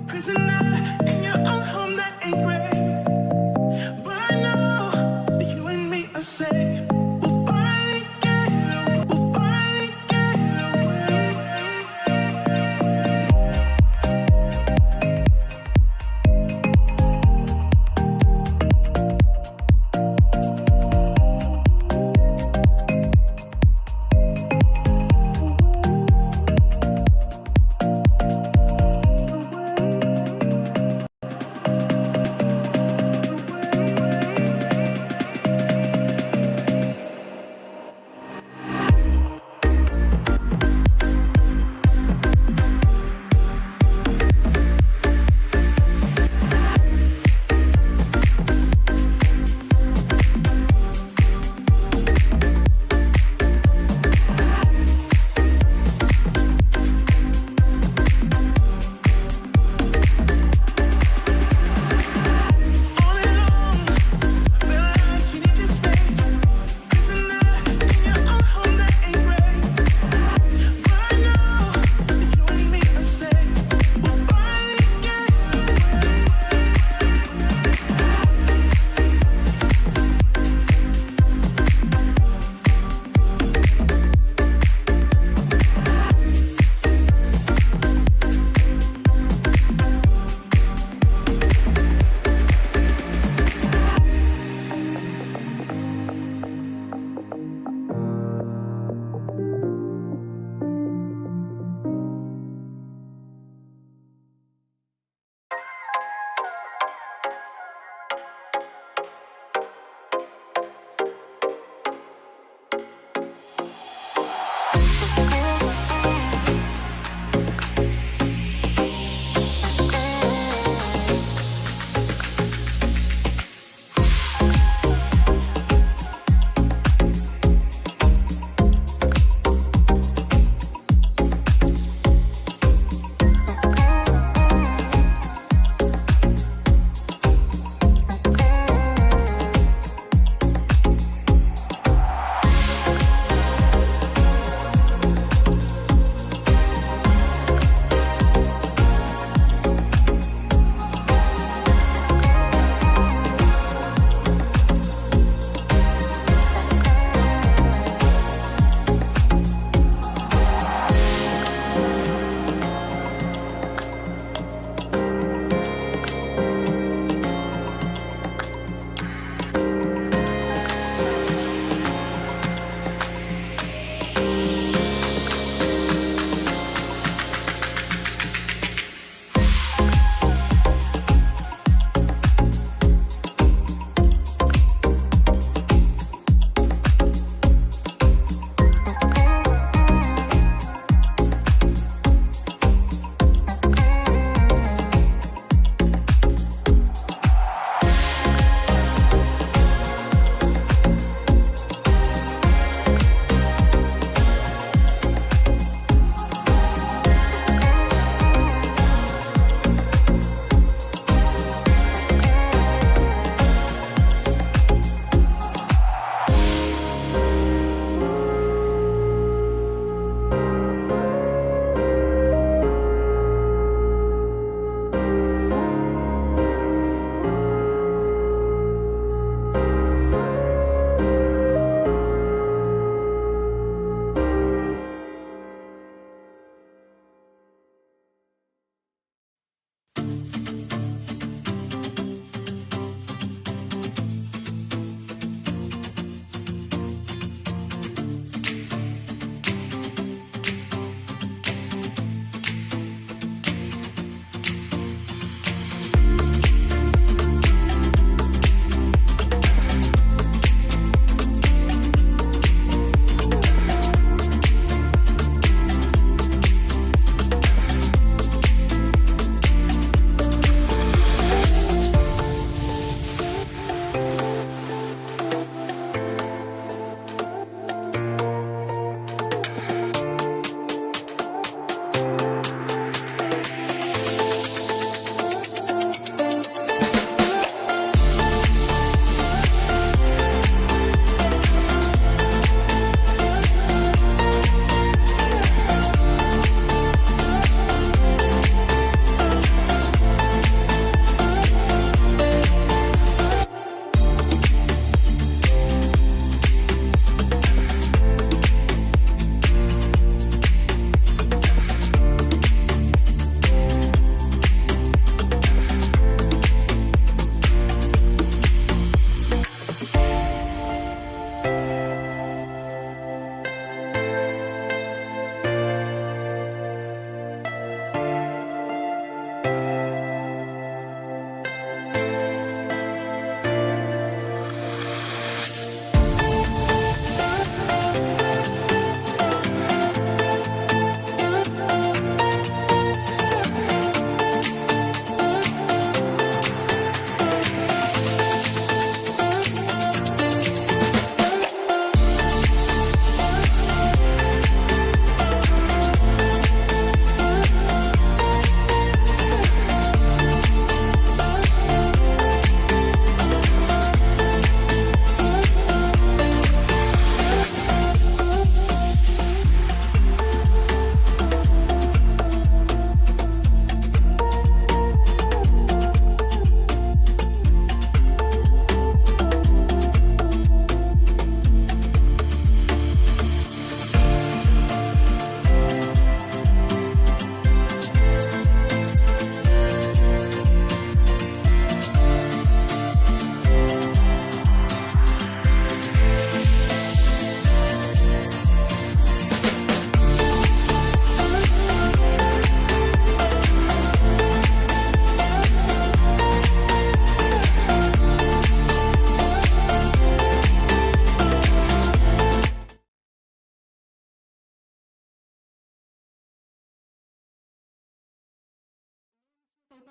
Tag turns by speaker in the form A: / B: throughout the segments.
A: Prisoner in your own home that ain't great. But I know that you and me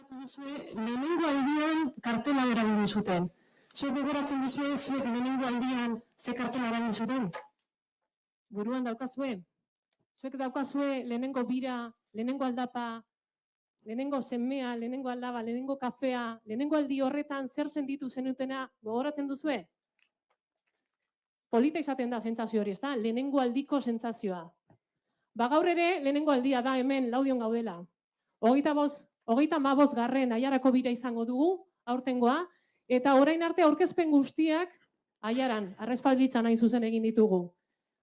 A: Lehenengo aldian kartela erabili zuten. Zuek gogoratzen duzue, zuek lehenengo aldian ze kartela erabili zuten? Buruan daukazue? Zuek daukazue lehenengo bira, lehenengo aldapa, lehenengo semea, lehenengo aldaba, lehenengo kafea, lehenengo aldi horretan zer sentitu zenutena gogoratzen duzue? Polita izaten da sentsazio hori, ezta? Lehenengo aldiko sentsazioa. Gaur ere lehenengo aldia da hemen Laudion gaudela. 35. Aiarako bira izango dugu, aurtengoa, eta orain arte aurkezpen guztiak Aiaran, Arrespalditzan hain zuzen egin ditugu.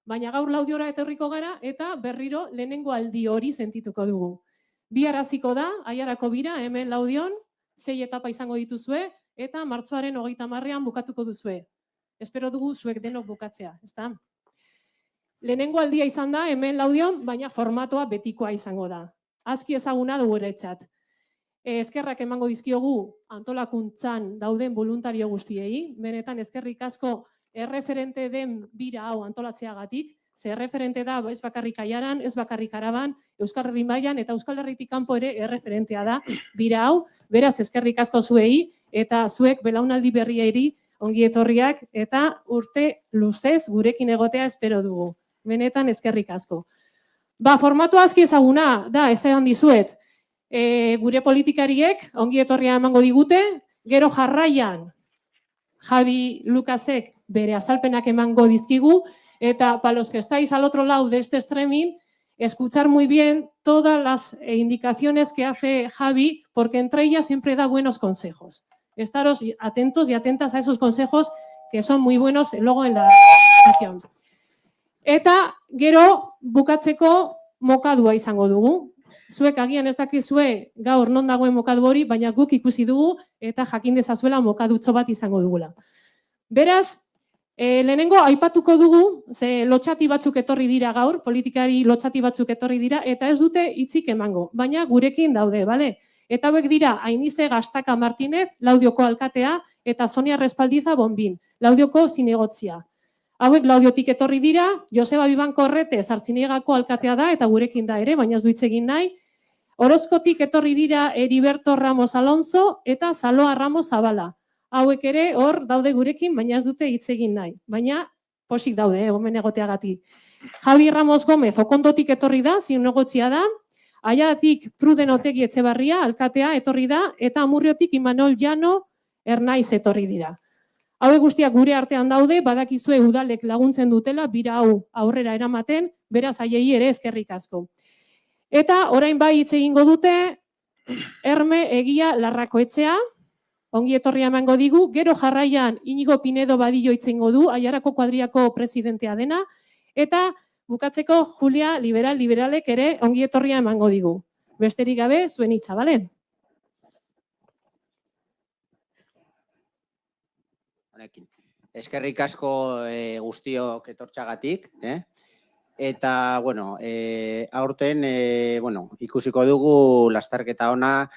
A: Baina gaur Laudiora etorriko gara eta berriro lehenengo aldi hori sentituko dugu. Bihar hasiko da Aiarako bira hemen Laudion, 6 etapa izango dituzue eta martxoaren 30ean bukatuko duzue. Espero dugu zuek denok bukatzea, ezta? Lehenengo aldia izan da hemen Laudion, baina formatoa betikoa izango da. Azki ezaguna dugu eretzat. Eskerrak emango dizkiogu antolakuntzan dauden voluntario guztiei. Benetan eskerrik asko erreferente den bira hau antolatzeagatik. Ze erreferente da ez bakarrik Aiaran, ez bakarrik Araban, Euskal Herri mailan eta Euskal Herritik kanpo ere erreferentea da bira hau. Beraz eskerrik asko zuei eta zuek belaunaldi berriei ongi etorriak eta urte luzez gurekin egotea espero dugu. Benetan eskerrik asko. Formatua azki ezaguna da, esan dizuet. Gure politikariek ongi etorria emango digute, gero jarraian Javi Lucasek bere azalpenak emango dizkigu, eta para los que estáis al otro lado de este streaming, escuchar muy bien todas las indicaciones que hace Javi, porque entre ellas siempre da buenos consejos. Estaros atentos y atentas a esos consejos que son muy buenos luego en la sesión. Eta gero bukatzeko mokadua izango dugu. Zuek agian ez dakizue gaur non dagoen mokadu hori, baina guk ikusi dugu eta jakin dezazuela mokadutxo bat izango dugula. Beraz, lehenengo aipatuko dugu, ze lotxati batzuk etorri dira gaur, politikari lotxati batzuk etorri dira, eta ez dute hitzik emango, baina gurekin daude, bale? Eta hauek dira Ainize Gastaka Martinez, Laudioko alkatea, eta Sonia Respaldiza Bonbin, Laudioko zinegotzia. Hauek Laudiotik etorri dira, Joseba Bibanko Orrete Zartziniegako alkatea da, eta gurekin da ere, baina ez du hitz egin nahi. Orozkotik etorri dira Heriberto Ramos Alonso eta Saloa Ramos Zabala. Hauek ere hor daude gurekin, baina ez dute hitz egin nahi. Baina posik daude, hemen egoteagatik. Javi Ramos Gómez Okondotik etorri da, zinegotzia da. Aiaratik Pruden Otegi Etxebarria, alkatea etorri da, eta Amurriotik Imanol Llano Ernaiz etorri dira. Hauek guztiak gure artean daude, badakizue udalek laguntzen dutela, bira hau aurrera eramaten, beraz haiei ere eskerrik asko. Eta orain bai hitz egingo dute, Erme Egia Larrakoetxea, ongi etorria emango digu, gero jarraian Inigo Pinedo Badillo hitz egingo du, Aiarako kuadriako presidentea dena, eta bukatzeko Julia Liberalek ere ongi etorria emango digu. Besterik gabe, zuen hitza, bale?
B: Eskerrik asko guztiok etortxagatik, eta, bueno, aurten, ikusiko dugu lasterketa ona,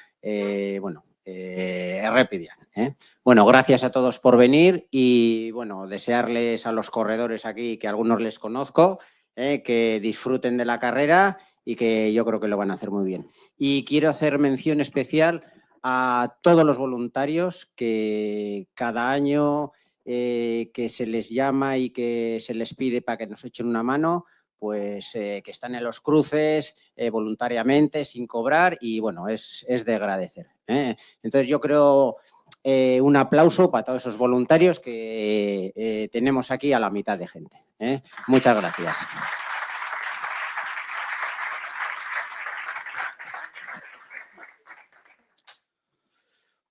B: errepidean. Bueno, gracias a todos por venir y, bueno, desearles a los corredores aquí, que a algunos les conozco, que disfruten de la carrera y que yo creo que lo van a hacer muy bien. Y quiero hacer mención especial a todos los voluntarios que cada año que se les llama y que se les pide para que nos echen una mano, pues que están en los cruces voluntariamente, sin cobrar y bueno, es de agradecer. Entonces yo creo un aplauso para todos esos voluntarios que tenemos aquí a la mitad de gente. Muchas gracias.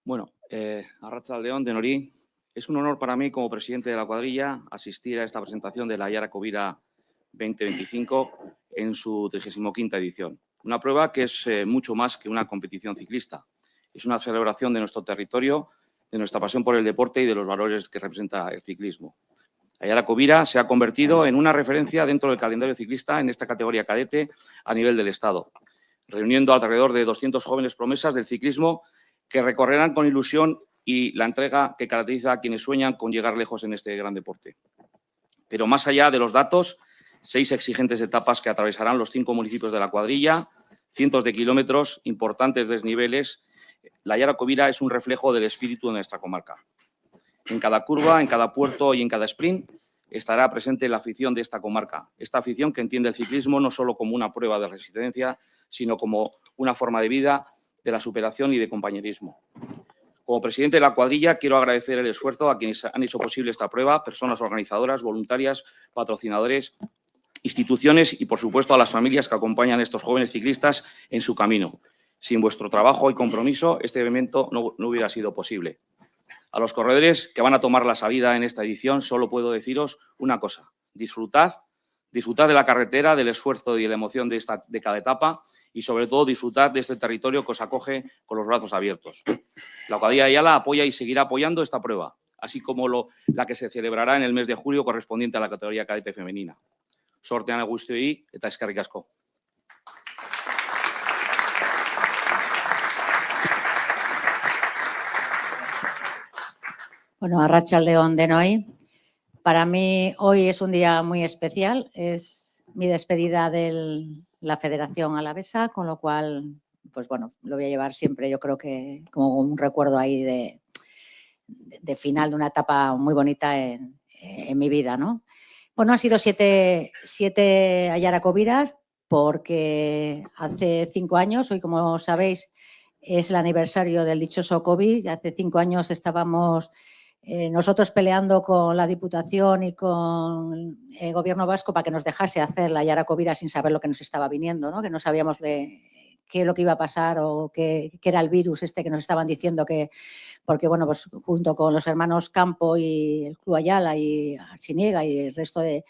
C: Bueno, arratsaldeon denori. Es un honor para mí como presidente de la cuadrilla asistir a esta presentación de la Aiarako Bira 2025 en su 35ª edición. Una prueba que es mucho más que una competición ciclista. Es una celebración de nuestro territorio, de nuestra pasión por el deporte y de los valores que representa el ciclismo. Aiarako Bira se ha convertido en una referencia dentro del calendario ciclista en esta categoría cadete a nivel del Estado, reuniendo alrededor de 200 jóvenes promesas del ciclismo que recorrerán con ilusión y la entrega que caracteriza a quienes sueñan con llegar lejos en este gran deporte. Pero más allá de los datos, 6 exigentes etapas que atravesarán los 5 municipios de la cuadrilla, cientos de kilómetros, importantes desniveles La Ayara Covira es un reflejo del espíritu de nuestra comarca. En cada curva, en cada puerto y en cada sprint estará presente la afición de esta comarca. Esta afición que entiende el ciclismo no solo como una prueba de resistencia, sino como una forma de vida, de la superación y de compañerismo. Como presidente de la cuadrilla, quiero agradecer el esfuerzo a quienes han hecho posible esta prueba, personas organizadoras, voluntarias, patrocinadores, instituciones y, por supuesto, a las familias que acompañan a estos jóvenes ciclistas en su camino. Sin vuestro trabajo y compromiso, este evento no hubiera sido posible. A los corredores que van a tomar la salida en esta edición, solo puedo deciros una cosa: disfrutad de la carretera, del esfuerzo y de la emoción de cada etapa y, sobre todo, disfrutad de este territorio que os acoge con los brazos abiertos. La cuadrilla de Ayala apoya y seguirá apoyando esta prueba, así como la que se celebrará en el mes de julio correspondiente a la categoría cadete femenina. Sortean guztioi eta eskerrik asko.
D: Bueno, arratsaldeon denoi. Para mí hoy es un día muy especial. Es mi despedida de la Federación Alavesa, con lo cual, pues bueno, lo voy a llevar siempre, yo creo que como un recuerdo ahí de final de una etapa muy bonita en mi vida, ¿no? Bueno, han sido siete Ayara Coviras, porque hace 5 años, hoy como sabéis, es el aniversario del dichoso COVID. Hace 5 años estábamos nosotros peleando con la Diputación y con el Gobierno vasco para que nos dejase hacer la Ayara Covira sin saber lo que nos estaba viniendo, ¿no? Que no sabíamos qué es lo que iba a pasar o qué era el virus este que nos estaban diciendo que, porque bueno, pues junto con los hermanos Campo y el Club Ayala y Archiniega y el resto de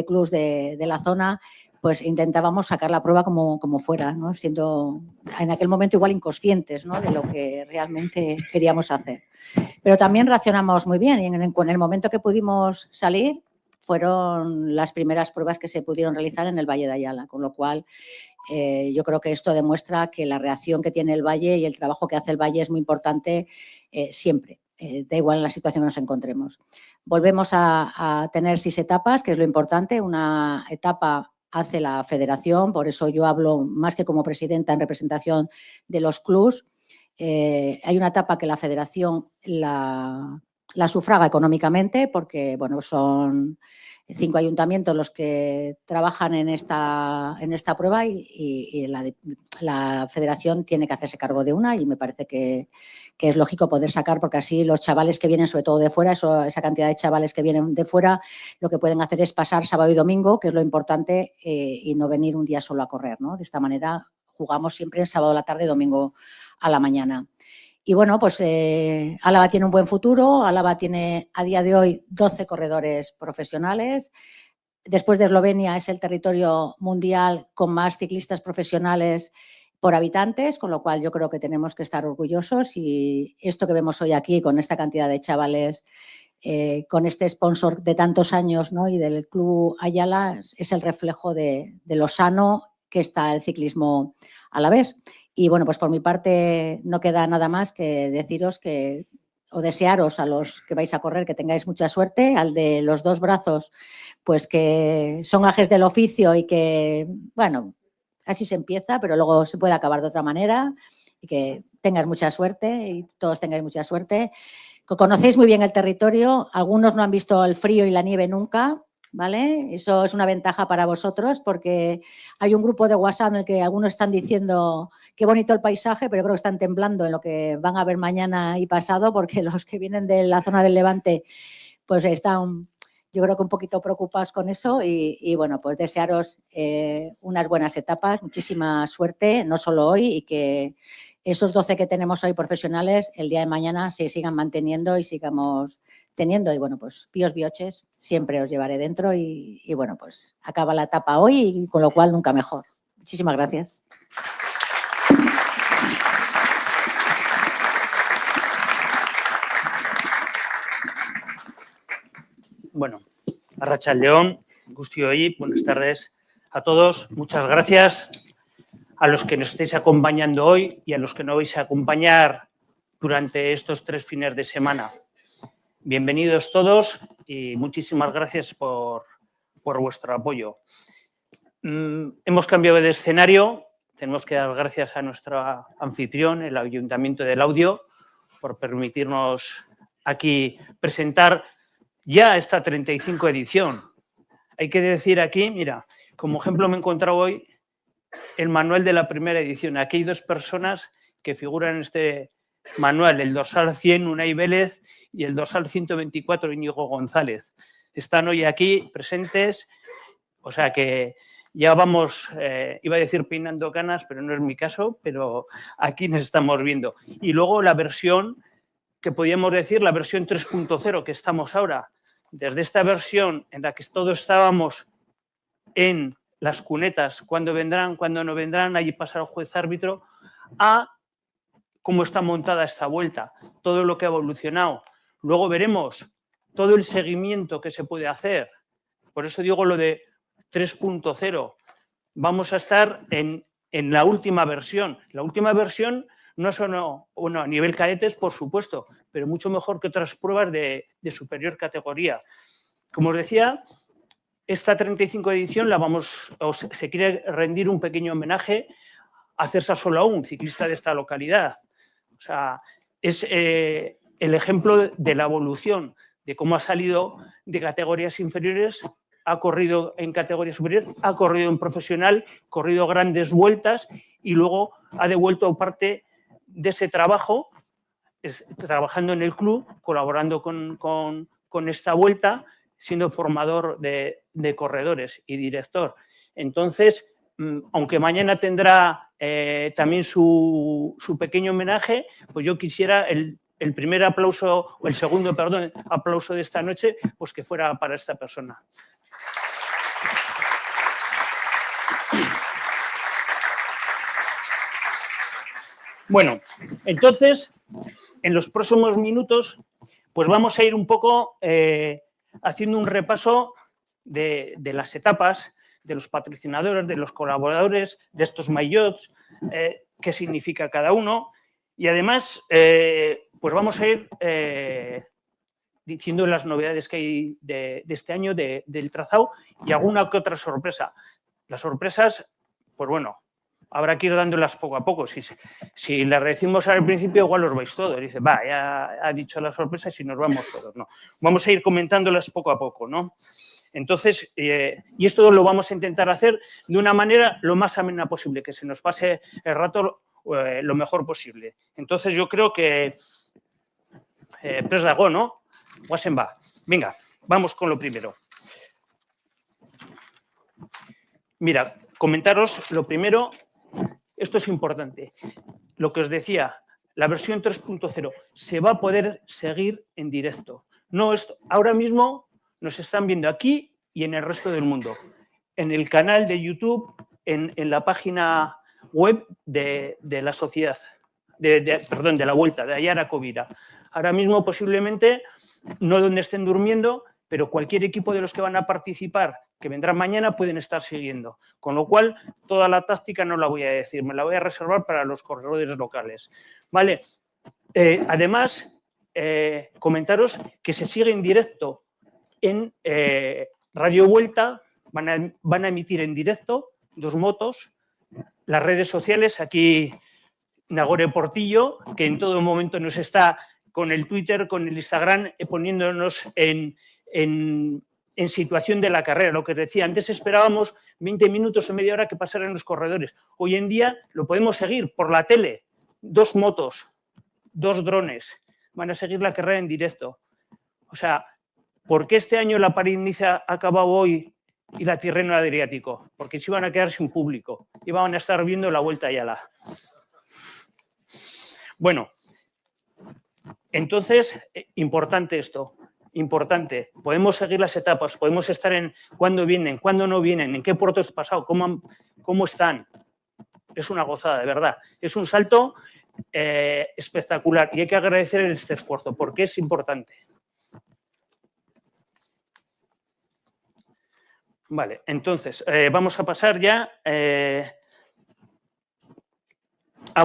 D: clubs de la zona, pues intentábamos sacar la prueba como fuera, ¿no? Siendo en aquel momento igual inconscientes, ¿no? De lo que realmente queríamos hacer. Pero también reaccionamos muy bien y en el momento que pudimos salir fueron las primeras pruebas que se pudieron realizar en el Valle de Ayala, con lo cual yo creo que esto demuestra que la reacción que tiene el Valle y el trabajo que hace el Valle es muy importante siempre, da igual en la situación que nos encontremos. Volvemos a tener 6 etapas, que es lo importante. Una etapa hace la federación, por eso yo hablo más que como presidenta en representación de los clubs. Hay una etapa que la federación la sufraga económicamente porque bueno, son 5 ayuntamientos los que trabajan en esta prueba y la federación tiene que hacerse cargo de una y me parece que es lógico poder sacar, porque así los chavales que vienen sobre todo de fuera, esa cantidad de chavales que vienen de fuera, lo que pueden hacer es pasar sábado y domingo, que es lo importante, y no venir un día solo a correr, ¿no? De esta manera jugamos siempre sábado a la tarde, domingo a la mañana. Y bueno, pues Álava tiene un buen futuro. Álava tiene a día de hoy 12 corredores profesionales. Después de Eslovenia es el territorio mundial con más ciclistas profesionales por habitantes, con lo cual yo creo que tenemos que estar orgullosos y esto que vemos hoy aquí con esta cantidad de chavales, con este sponsor de tantos años, ¿no? Y del Club Ayala es el reflejo de lo sano que está el ciclismo alavés. Y bueno, pues por mi parte no queda nada más que deciros o desearos a los que vais a correr que tengáis mucha suerte, al de los 2 brazos, pues que son gajes del oficio y que, bueno, así se empieza, pero luego se puede acabar de otra manera y que tengas mucha suerte y todos tengáis mucha suerte. Conocéis muy bien el territorio, algunos no han visto el frío y la nieve nunca, ¿vale? Eso es una ventaja para vosotros porque hay un grupo de WhatsApp en el que algunos están diciendo qué bonito el paisaje, pero creo que están temblando en lo que van a ver mañana y pasado, porque los que vienen de la zona del Levante pues están, yo creo que un poquito preocupados con eso y bueno, pues desearos unas buenas etapas, muchísima suerte, no solo hoy, y que esos 12 que tenemos hoy profesionales el día de mañana se sigan manteniendo y sigamos teniendo. Y bueno, pues píos bioches, siempre os llevaré dentro y bueno, pues acaba la etapa hoy y con lo cual nunca mejor. Muchísimas gracias.
E: Bueno, arratsaldeon, guztioi, buenas tardes a todos. Muchas gracias a los que nos estáis acompañando hoy y a los que nos vais a acompañar durante estos 3 fines de semana. Bienvenidos todos y muchísimas gracias por vuestro apoyo. Hemos cambiado de escenario, tenemos que dar gracias a nuestro anfitrión, el Ayuntamiento del Laudio, por permitirnos aquí presentar ya esta 35 edición. Hay que decir aquí, mira, como ejemplo me he encontrado hoy el manual de la primera edición. Aquí hay 2 personas que figuran en este manual, el dorsal 100, Unai Vélez, y el dorsal 124, Íñigo González. Están hoy aquí presentes, o sea que ya vamos, iba a decir peinando canas, pero no es mi caso, pero aquí nos estamos viendo. Y luego la versión, que podríamos decir, la versión 3.0 que estamos ahora. Desde esta versión en la que todos estábamos en las cunetas, cuándo vendrán, cuándo no vendrán, allí pasar al juez árbitro, a cómo está montada esta vuelta, todo lo que ha evolucionado. Luego veremos todo el seguimiento que se puede hacer. Por eso digo lo de 3.0. Vamos a estar en la última versión. La última versión no solo a nivel cadetes, por supuesto, pero mucho mejor que otras pruebas de superior categoría. Como os decía, esta 35 edición se quiere rendir un pequeño homenaje a César Solaún, ciclista de esta localidad. O sea, es el ejemplo de la evolución, de cómo ha salido de categorías inferiores, ha corrido en categorías superiores, ha corrido en profesional, corrido grandes vueltas y luego ha devuelto parte de ese trabajo, trabajando en el club, colaborando con esta vuelta, siendo formador de corredores y director. Entonces, aunque mañana tendrá también su pequeño homenaje, pues yo quisiera el primer aplauso, o el segundo, perdón, aplauso de esta noche, pues que fuera para esta persona. Bueno, entonces, en los próximos minutos, pues vamos a ir un poco haciendo un repaso de las etapas, de los patrocinadores, de los colaboradores, de estos maillots, qué significa cada uno. Y además, pues vamos a ir diciendo las novedades que hay de este año del trazado y alguna que otra sorpresa. Las sorpresas, pues bueno, habrá que ir dándolas poco a poco. Si las decimos al principio, igual los vais todos. Dice, va, ya ha dicho las sorpresas y nos vamos todos. No, vamos a ir comentándolas poco a poco, ¿no? Entonces, y esto lo vamos a intentar hacer de una manera lo más amena posible, que se nos pase el rato lo mejor posible. Entonces, yo creo que Pres dago, ¿no? Guasen va. Venga, vamos con lo primero. Mira, comentaros lo primero, esto es importante. Lo que os decía, la versión 3.0 se va a poder seguir en directo. No, ahora mismo nos están viendo aquí y en el resto del mundo. En el canal de YouTube, en la página web de la sociedad, perdón, de la Vuelta, de Aiara Covira. Ahora mismo posiblemente, no donde estén durmiendo, pero cualquier equipo de los que van a participar, que vendrán mañana, pueden estar siguiendo. Con lo cual, toda la táctica no la voy a decir, me la voy a reservar para los corredores locales. ¿Vale? Además, comentaros que se sigue en directo en Radio Vuelta, van a emitir en directo 2 motos, las redes sociales, aquí Nagore Portillo, que en todo momento nos está con el Twitter, con el Instagram, poniéndonos en situación de la carrera. Lo que decía, antes esperábamos 20 minutos o media hora que pasaran los corredores. Hoy en día lo podemos seguir por la tele, 2 motos, 2 drones, van a seguir la carrera en directo. O sea, ¿por qué este año la París-Nice ha acabado hoy y la Tirreno Adriático? Porque se iban a quedar sin público, iban a estar viendo la Vuelta a Ayala. Bueno, entonces, importante esto, importante. Podemos seguir las etapas, podemos estar en cuándo vienen, cuándo no vienen, en qué puertos han pasado, cómo están. Es una gozada, de verdad. Es un salto espectacular y hay que agradecer este esfuerzo porque es importante. Vale, entonces, vamos a pasar ya...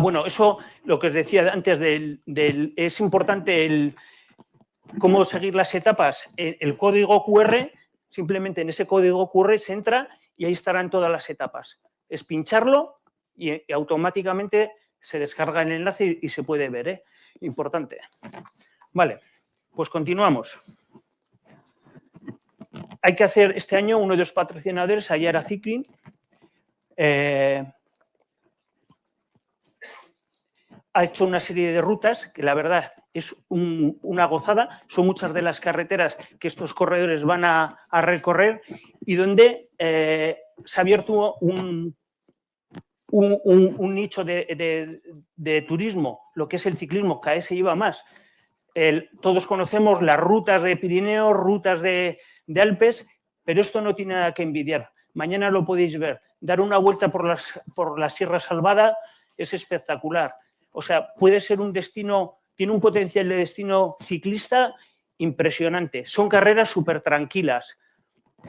E: bueno, eso, lo que os decía antes, es importante cómo seguir las etapas. El código QR, simplemente en ese código QR se entra y ahí estarán todas las etapas. Es pincharlo y automáticamente se descarga el enlace y se puede ver, ¿eh? Importante. Vale, pues continuamos. Hay que hacer este año uno de los patrocinadores, Ayara Cycling. Ha hecho una serie de rutas que la verdad es una gozada. Son muchas de las carreteras que estos corredores van a recorrer y donde se ha abierto un nicho de turismo, lo que es el ciclismo, cada vez se lleva más. Todos conocemos las rutas de Pirineos, rutas de Alpes, pero esto no tiene nada que envidiar. Mañana lo podéis ver. Dar una vuelta por la Sierra Salvada es espectacular. O sea, puede ser un destino, tiene un potencial de destino ciclista impresionante. Son carreras súper tranquilas.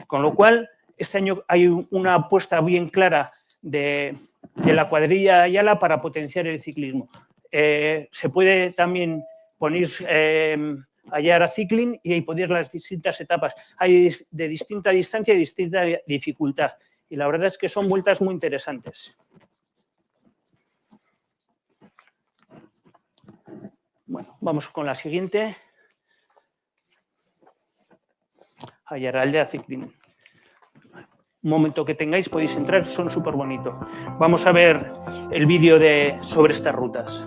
E: Con lo cual, este año hay una apuesta bien clara de la cuadrilla Ayala para potenciar el ciclismo. Se puede también poner Ayara Cycling y ahí poner las distintas etapas. Hay de distinta distancia y distinta dificultad. Y la verdad es que son vueltas muy interesantes. Bueno, vamos con la siguiente. Ayara Aldea Cycling. Un momento que tengáis, podéis entrar, son súper bonitos. Vamos a ver el vídeo sobre estas rutas.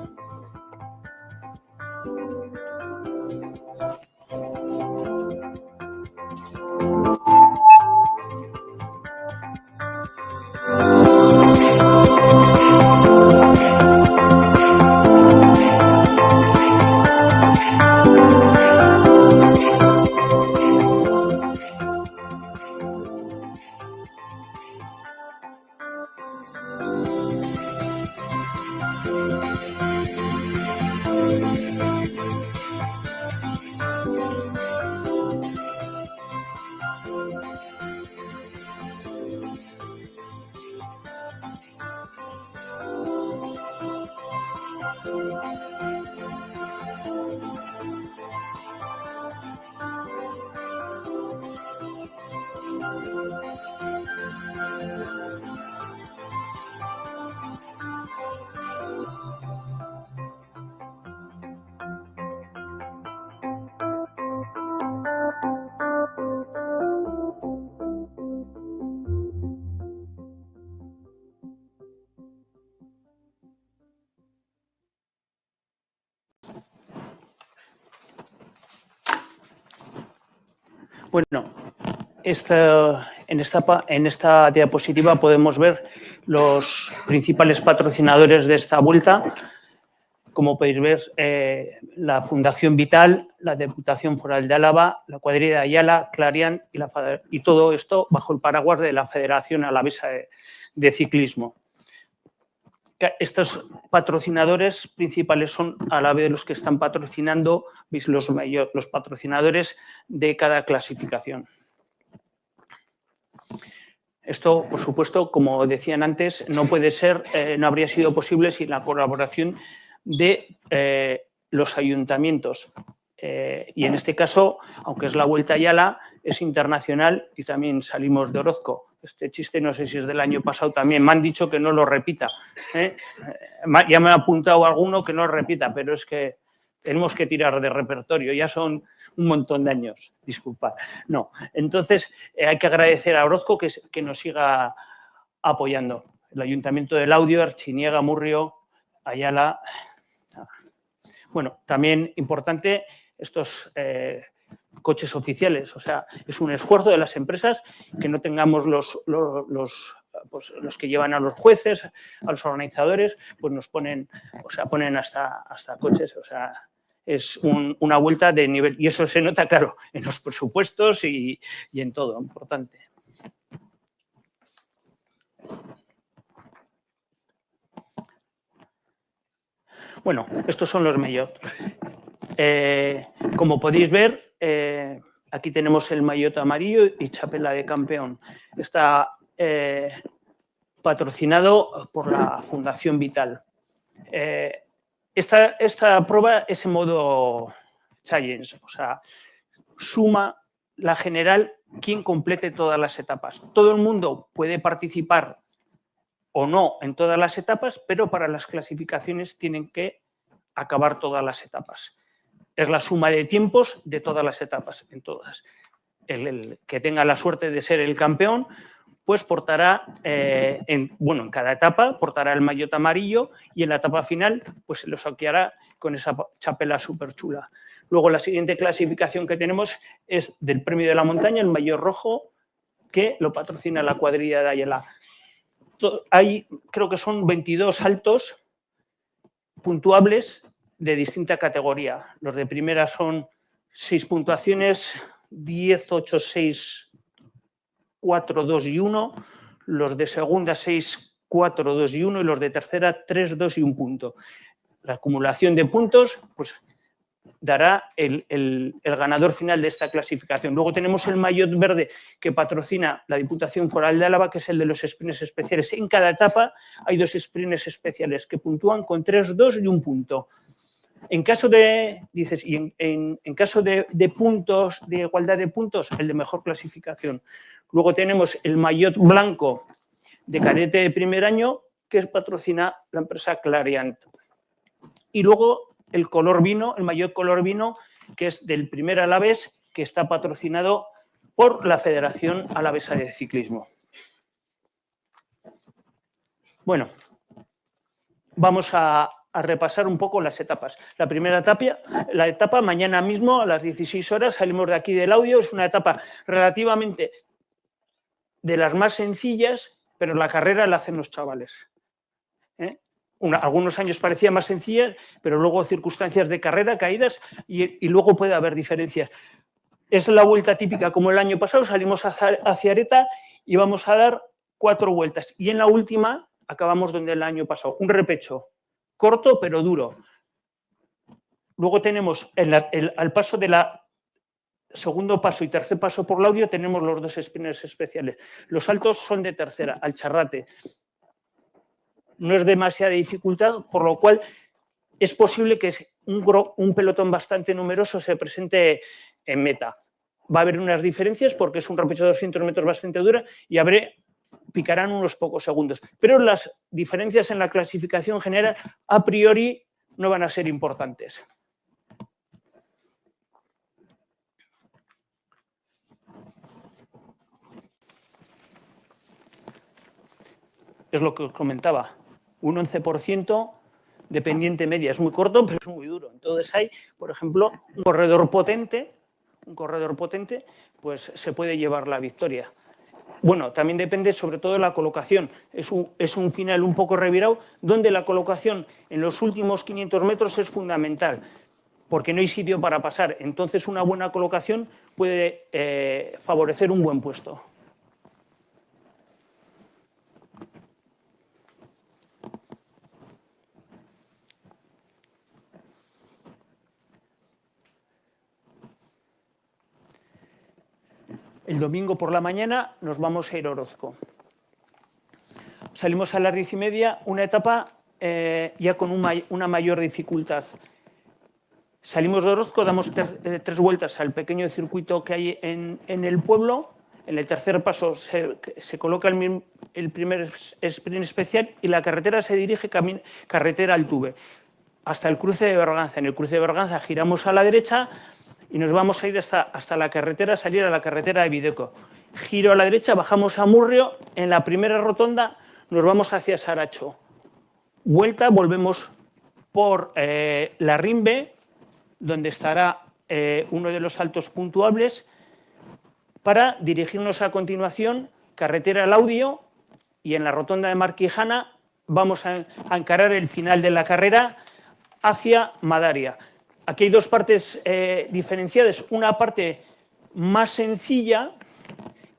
E: Bueno, en esta diapositiva podemos ver los principales patrocinadores de esta vuelta. Como podéis ver, la Fundación Vital, la Diputación Foral de Álava, la cuadrilla de Ayala, Clarian y todo esto bajo el paraguas de la Federación Alavesa de Ciclismo. Estos patrocinadores principales son a la vez los que están patrocinando, veis los patrocinadores de cada clasificación. Esto, por supuesto, como decían antes, no puede ser, no habría sido posible sin la colaboración de los ayuntamientos. Y en este caso, aunque es la Vuelta a Ayala, es internacional y también salimos de Orozco. Este chiste no sé si es del año pasado también. Me han dicho que no lo repita. Ya me ha apuntado alguno que no lo repita, pero es que tenemos que tirar de repertorio. Ya son un montón de años. Disculpad. No. Entonces, hay que agradecer a Orozco que nos siga apoyando. El Ayuntamiento de Laudio, Archiniega, Murrio, Ayala. Bueno, también importante estos coches oficiales. O sea, es un esfuerzo de las empresas que no tengamos los que llevan a los jueces, a los organizadores, pues nos ponen, o sea, ponen hasta coches. O sea, es una vuelta de nivel. Y eso se nota, claro, en los presupuestos y en todo. Importante. Bueno, estos son los maillot. Como podéis ver, aquí tenemos el maillot amarillo y chapela de campeón. Está patrocinado por la Fundación Vital. Esta prueba es en modo challenge, o sea, suma la general quien complete todas las etapas. Todo el mundo puede participar o no en todas las etapas, pero para las clasificaciones tienen que acabar todas las etapas. Es la suma de tiempos de todas las etapas, en todas. El que tenga la suerte de ser el campeón, pues portará, en cada etapa, portará el maillot amarillo y en la etapa final, pues se lo saqueará con esa chapela súper chula. Luego la siguiente clasificación que tenemos es del Premio de la Montaña, el maillot rojo, que lo patrocina la cuadrilla de Ayala. Hay, creo que son 22 saltos puntuables de distinta categoría. Los de primera son 6 puntuaciones, 10, 8, 6, 4, 2 y 1. Los de segunda 6, 4, 2 y 1 y los de tercera 3, 2 y 1 punto. La acumulación de puntos pues dará el ganador final de esta clasificación. Luego tenemos el maillot verde que patrocina la Diputación Foral de Álava, que es el de los sprints especiales. En cada etapa hay 2 sprints especiales que puntúan con 3, 2 y 1 punto. En caso de, dices, y en caso de puntos, de igualdad de puntos, el de mejor clasificación. Luego tenemos el maillot blanco de cadete de primer año, que patrocina la empresa Clariant. Y luego el color vino, el maillot color vino, que es del primer Alavés, que está patrocinado por la Federación Alavesa de Ciclismo. Bueno, vamos a repasar un poco las etapas. La etapa mañana mismo a las 16 horas salimos de aquí del Audio. Es una etapa relativamente de las más sencillas, pero la carrera la hacen los chavales. Algunos años parecía más sencilla, pero luego circunstancias de carrera, caídas, y luego puede haber diferencias. Es la vuelta típica como el año pasado, salimos hacia Areta y vamos a dar 4 vueltas. Y en la última acabamos donde el año pasado, un repecho corto pero duro. Luego tenemos al paso de la segundo paso y tercer paso por Laudio tenemos los 2 sprints especiales. Los saltos son de tercera, al Charrate. No es demasiada dificultad, por lo cual es posible que un pelotón bastante numeroso se presente en meta. Va a haber unas diferencias porque es un repecho de 200 metros bastante dura y picarán unos pocos segundos. Pero las diferencias en la clasificación general a priori no van a ser importantes. Es lo que os comentaba. Un 11% de pendiente media. Es muy corto, pero es muy duro. Entonces hay, por ejemplo, un corredor potente, pues se puede llevar la victoria. Bueno, también depende sobre todo de la colocación. Es un final un poco revirado, donde la colocación en los últimos 500 metros es fundamental, porque no hay sitio para pasar. Entonces una buena colocación puede favorecer un buen puesto. El domingo por la mañana nos vamos a ir a Orozco. Salimos a las 10:30, una etapa ya con una mayor dificultad. Salimos de Orozco, damos 3 vueltas al pequeño circuito que hay en el pueblo. En el tercer paso se coloca el primer sprint especial y la carretera se dirige carretera Altuve hasta el cruce de Berganza. En el cruce de Berganza giramos a la derecha y nos vamos a ir hasta la carretera, salir a la carretera de Videco. Giro a la derecha, bajamos a Murrio, en la primera rotonda nos vamos hacia Saracho. Vuelta, volvemos por la Rimbe, donde estará uno de los saltos puntuables, para dirigirnos a continuación carretera Laudio y en la rotonda de Marquijana vamos a encarar el final de la carrera hacia Madaria. Aquí hay 2 partes diferenciadas. Una parte más sencilla,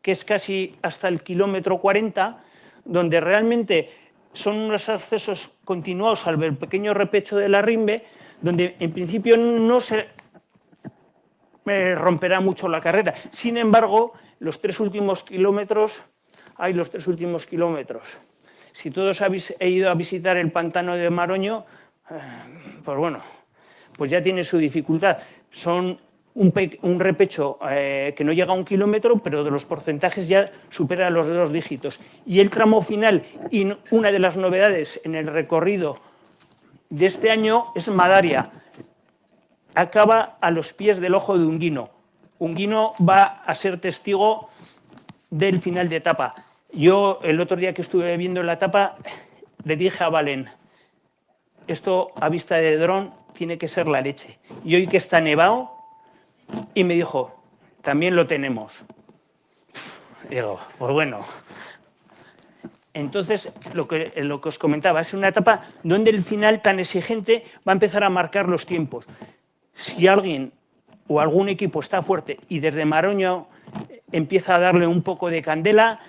E: que es casi hasta el kilómetro 40, donde realmente son unos accesos continuados al pequeño repecho de la Rimbe, donde en principio no se romperá mucho la carrera. Sin embargo, los 3 últimos kilómetros, Si todos habéis ido a visitar el pantano de Maroño, pues bueno, pues ya tiene su dificultad. Son un repecho que no llega a 1 kilómetro, pero de los porcentajes ya supera los 2 dígitos. Y el tramo final, y una de las novedades en el recorrido de este año es Madaria. Acaba a los pies del Ojo de Unguino. Unguino va a ser testigo del final de etapa. Yo el otro día que estuve viendo la etapa le dije a Valen, esto a vista de dron tiene que ser la leche. Y hoy que está nevado, y me dijo, también lo tenemos. Y digo, pues bueno. Entonces, lo que os comentaba, es una etapa donde el final tan exigente va a empezar a marcar los tiempos. Si alguien o algún equipo está fuerte y desde Maroño empieza a darle un poco de candela,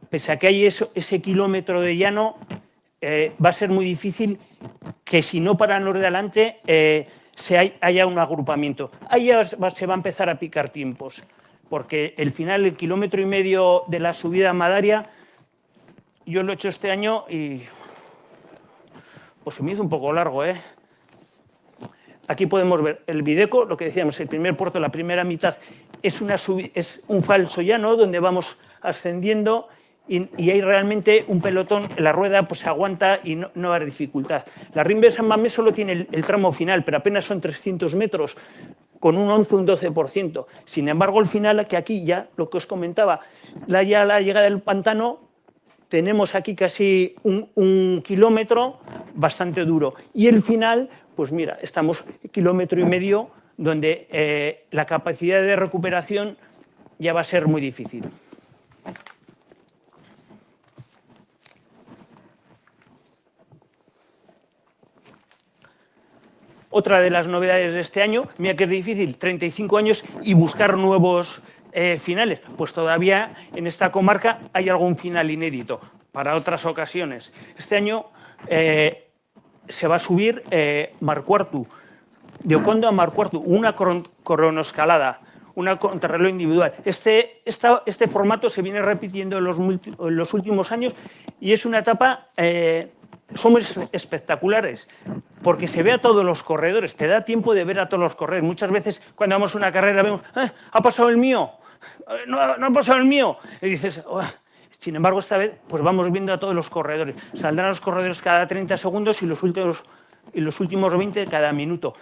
E: pese a que hay ese kilómetro de llano, va a ser muy difícil que si no paran los de adelante haya un agrupamiento. Ahí ya se va a empezar a picar tiempos, porque el final, el 1,5 kilómetros de la subida a Madaria, yo lo he hecho este año y pues se me hizo un poco largo, ¿eh? Aquí podemos ver el Videco, lo que decíamos, el primer puerto, la primera mitad, es un falso llano donde vamos ascendiendo y hay realmente un pelotón, la rueda pues se aguanta y no va a haber dificultad. La Rimbe de San Mamés solo tiene el tramo final, pero apenas son 300 metros, con un 11, un 12%. Sin embargo, el final, que aquí ya, lo que os comentaba, ya la llegada del pantano, tenemos aquí casi un kilómetro bastante duro. Y el final, pues mira, estamos 1,5 kilómetros donde la capacidad de recuperación ya va a ser muy difícil. Otra de las novedades de este año, mira que es difícil, 35 años y buscar nuevos finales. Pues todavía en esta comarca hay algún final inédito para otras ocasiones. Este año se va a subir Marcuartu, de Ocondo a Marcuartu, una cronoescalada, una contrarreloj individual. Este formato se viene repitiendo en los últimos años y es una etapa... son espectaculares, porque se ve a todos los corredores, te da tiempo de ver a todos los corredores. Muchas veces cuando vamos a una carrera vemos, ¿ha pasado el mío? No ha pasado el mío. Y dices, oh. Sin embargo, esta vez pues vamos viendo a todos los corredores. Saldrán los corredores cada 30 segundos y los últimos 20 cada minuto.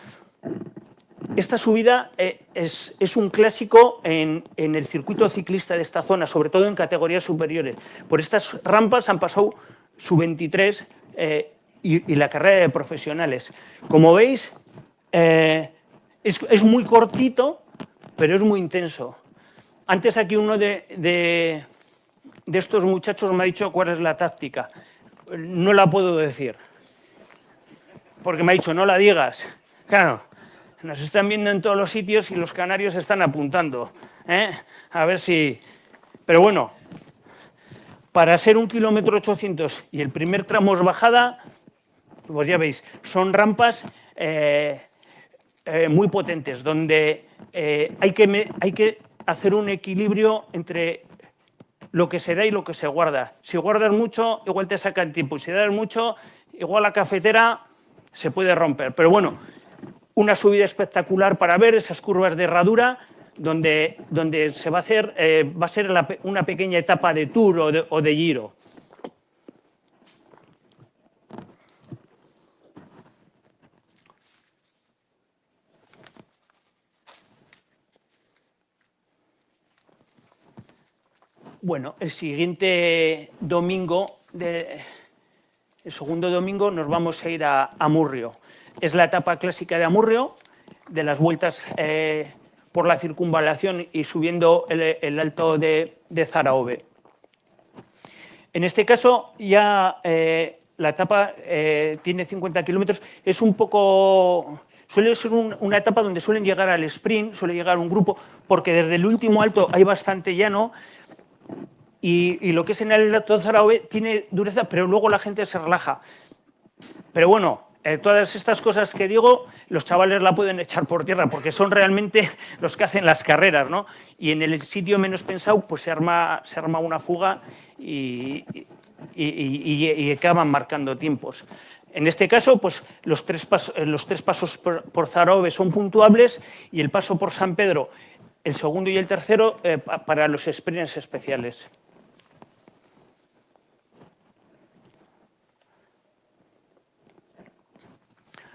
E: Esta subida es un clásico en el circuito ciclista de esta zona, sobre todo en categorías superiores. Por estas rampas han pasado sub-23 y la carrera de profesionales. Como veis, es muy cortito, pero es muy intenso. Antes aquí uno de estos muchachos me ha dicho cuál es la táctica. No la puedo decir, porque me ha dicho, no la digas. Claro, nos están viendo en todos los sitios y los canarios están apuntando. A ver si... Pero bueno, para ser 1,8 kilómetros y el primer tramo es bajada, pues ya veis, son rampas muy potentes, donde hay que hacer un equilibrio entre lo que se da y lo que se guarda. Si guardas mucho, igual te sacan tiempo. Si das mucho, igual la cafetera se puede romper. Pero bueno, una subida espectacular para ver esas curvas de herradura, donde se va a hacer, va a ser una pequeña etapa de Tour o de Giro. Bueno, el siguiente domingo, el segundo domingo, nos vamos a ir a Amurrio. Es la etapa clásica de Amurrio, de las vueltas por la circunvalación y subiendo el alto de Zaraove. En este caso ya la etapa tiene 50 kilómetros, es un poco... Suele ser una etapa donde suelen llegar al sprint, suele llegar un grupo, porque desde el último alto hay bastante llano y lo que es en el alto de Zaraove tiene dureza, pero luego la gente se relaja. Pero bueno, todas estas cosas que digo, los chavales la pueden echar por tierra porque son realmente los que hacen las carreras, ¿no? Y en el sitio menos pensado pues se arma una fuga y acaban marcando tiempos. En este caso, pues los tres pasos por Zarove son puntuables y el paso por San Pedro, el segundo y el tercero, para los sprints especiales.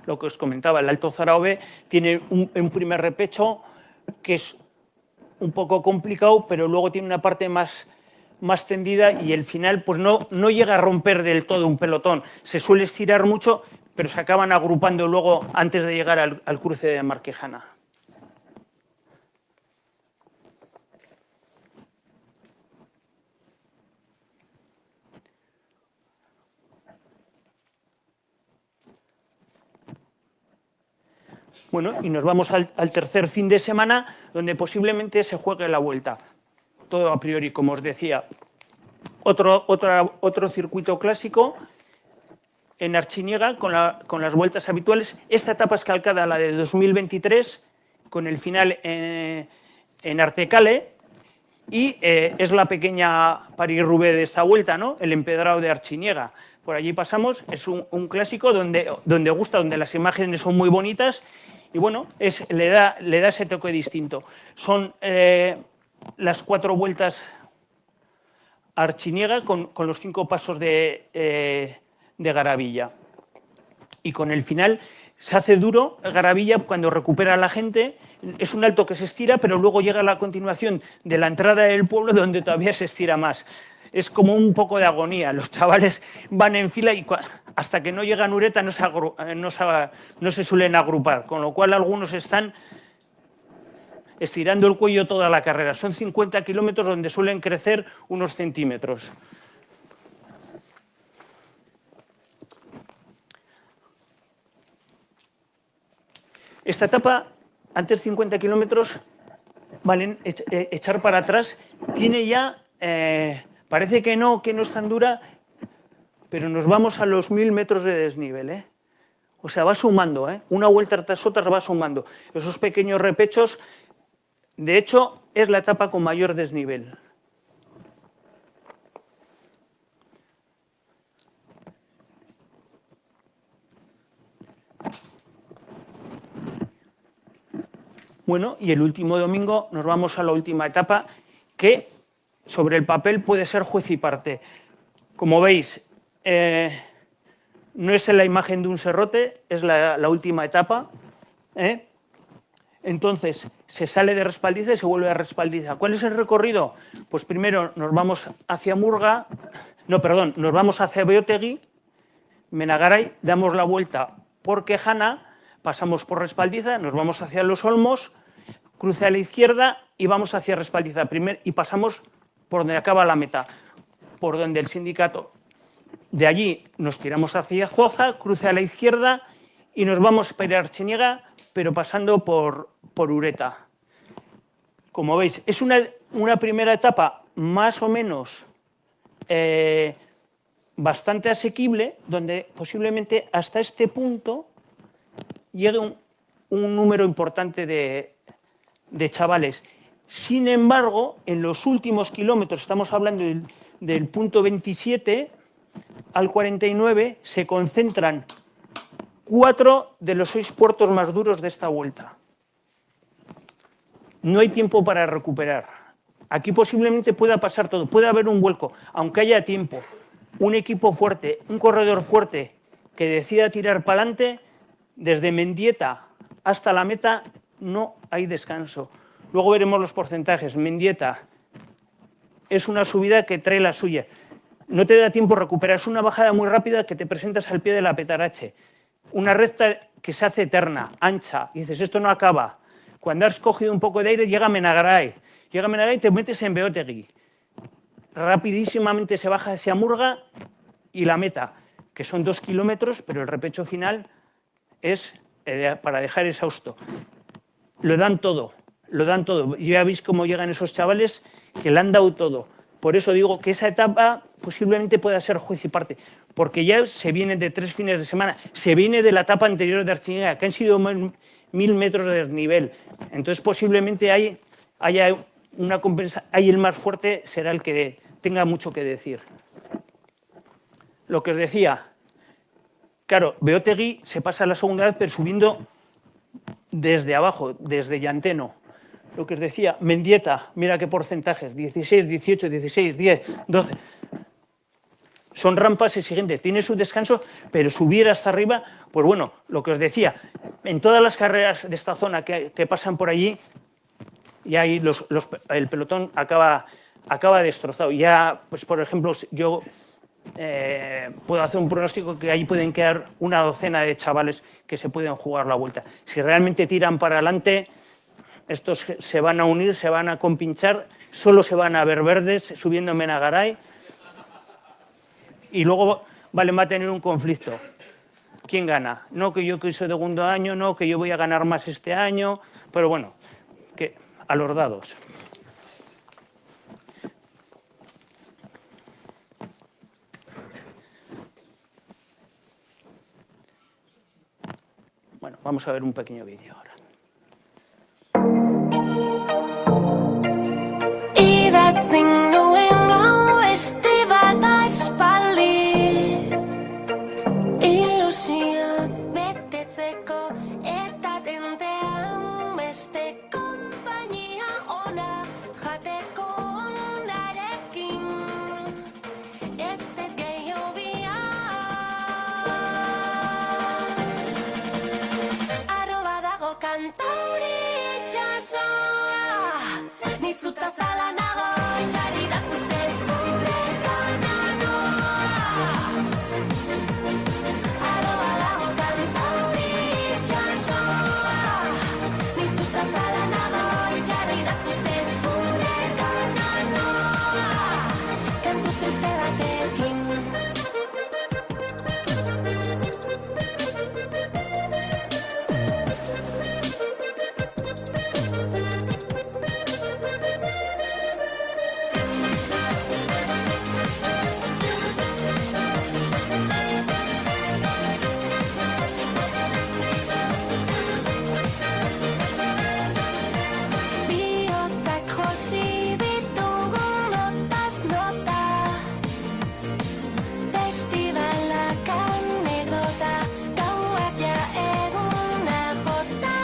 E: Lo que os comentaba, el Alto Zarove tiene un primer repecho que es un poco complicado, pero luego tiene una parte más tendida y el final pues no llega a romper del todo un pelotón. Se suele estirar mucho, pero se acaban agrupando luego antes de llegar al cruce de Marquejana. Bueno, y nos vamos al tercer fin de semana, donde posiblemente se juegue la vuelta. Todo a priori, como os decía. Otro circuito clásico en Artziniega con las vueltas habituales. Esta etapa es calcada a la de 2023, con el final en Artecale, y es la pequeña París-Roubaix de esta vuelta, ¿no? El empedrado de Artziniega. Por allí pasamos, es un clásico donde gusta, donde las imágenes son muy bonitas y bueno, le da ese toque distinto. Son las 4 vueltas a Artziniega con los 5 pasos de Garavilla. Y con el final se hace duro Garavilla cuando recupera a la gente. Es un alto que se estira, pero luego llega la continuación de la entrada del pueblo donde todavía se estira más. Es como un poco de agonía. Los chavales van en fila y hasta que no llegan Ureta no se suelen agrupar, con lo cual algunos están estirando el cuello toda la carrera. Son 50 kilómetros donde suelen crecer unos centímetros. Esta etapa, antes 50 kilómetros, valen echar para atrás, tiene ya... parece que no es tan dura, pero nos vamos a los 1000 metros de desnivel, ¿eh? O sea, va sumando, ¿eh? Una vuelta tras otra va sumando. Esos pequeños repechos, de hecho, es la etapa con mayor desnivel. Bueno, y el último domingo nos vamos a la última etapa que sobre el papel puede ser juez y parte. Como veis, no es la imagen de un serrote, es la última etapa. Entonces, se sale de Respaldiza y se vuelve a Respaldiza. ¿Cuál es el recorrido? Pues primero nos vamos hacia nos vamos hacia Beotegui, Menagaray, damos la vuelta por Quejana, pasamos por Respaldiza, nos vamos hacia Los Olmos, cruce a la izquierda y vamos hacia Respaldiza y pasamos por donde acaba la meta, por donde el sindicato. De allí nos tiramos hacia Zoza, cruce a la izquierda y nos vamos para Artziniega, pero pasando por Ureta. Como veis, es una primera etapa más o menos bastante asequible, donde posiblemente hasta este punto llegue un número importante de chavales. Sin embargo, en los últimos kilómetros, estamos hablando del punto 27 al 49, se concentran 4 de los 6 puertos más duros de esta vuelta. No hay tiempo para recuperar. Aquí posiblemente pueda pasar todo, puede haber un vuelco, aunque haya tiempo. Un equipo fuerte, un corredor fuerte que decida tirar para adelante, desde Mendieta hasta la meta no hay descanso. Luego veremos los porcentajes. Mendieta es una subida que trae la suya. No te da tiempo a recuperar. Es una bajada muy rápida que te presentas al pie de la Petarache. Una recta que se hace eterna, ancha. Y dices, esto no acaba. Cuando has cogido un poco de aire, llega Menagaray. Llega Menagaray y te metes en Beotegui. Rapidísimamente se baja hacia Murga y la meta, que son 2 kilómetros, pero el repecho final es para dejar exhausto. Lo dan todo. Ya veis cómo llegan esos chavales que le han dado todo. Por eso digo que esa etapa posiblemente pueda ser juez y parte, porque ya se viene de 3 fines de semana, se viene de la etapa anterior de Artziniega, que han sido 1000 metros de desnivel. Entonces posiblemente haya una compensación, ahí el más fuerte será el que tenga mucho que decir. Lo que os decía, Claro, Beotegui se pasa la segunda vez, pero subiendo desde abajo, desde Llanteno. Lo que os decía, Mendieta, mira qué porcentajes, 16, 18, 16, 10, 12. Son rampas exigentes, tiene su descanso, pero subir hasta arriba, pues bueno, lo que os decía, en todas las carreras de esta zona que pasan por allí, y ahí el pelotón acaba destrozado. Ya, pues por ejemplo, yo puedo hacer un pronóstico que ahí pueden quedar una docena de chavales que se pueden jugar la vuelta. Si realmente tiran para adelante, estos se van a unir, se van a compinchar, solo se van a ver verdes subiendo Menagaray y luego va a tener un conflicto. ¿Quién gana? No que yo soy de segundo año, no que yo voy a ganar más este año, pero bueno, que a los dados. Bueno, vamos a ver un pequeño vídeo ahora.
F: Idatzin nuen beste bat aspaldi, ilusioz betetzeko eta tentean beste konpainia ona jateko ondarekin, ez dut gehiago aro badago kantauri itxasoa, nizuta zala nago itxari da zuzte zure kananoa. Aro badago kantauri itxasoa, nizuta zala nago itxari da zuzte zure kananoa. Kantu triste batekin. Bihotzak josi ditugun notaz nota, festibalak anekdota, gauak ja eguna jota,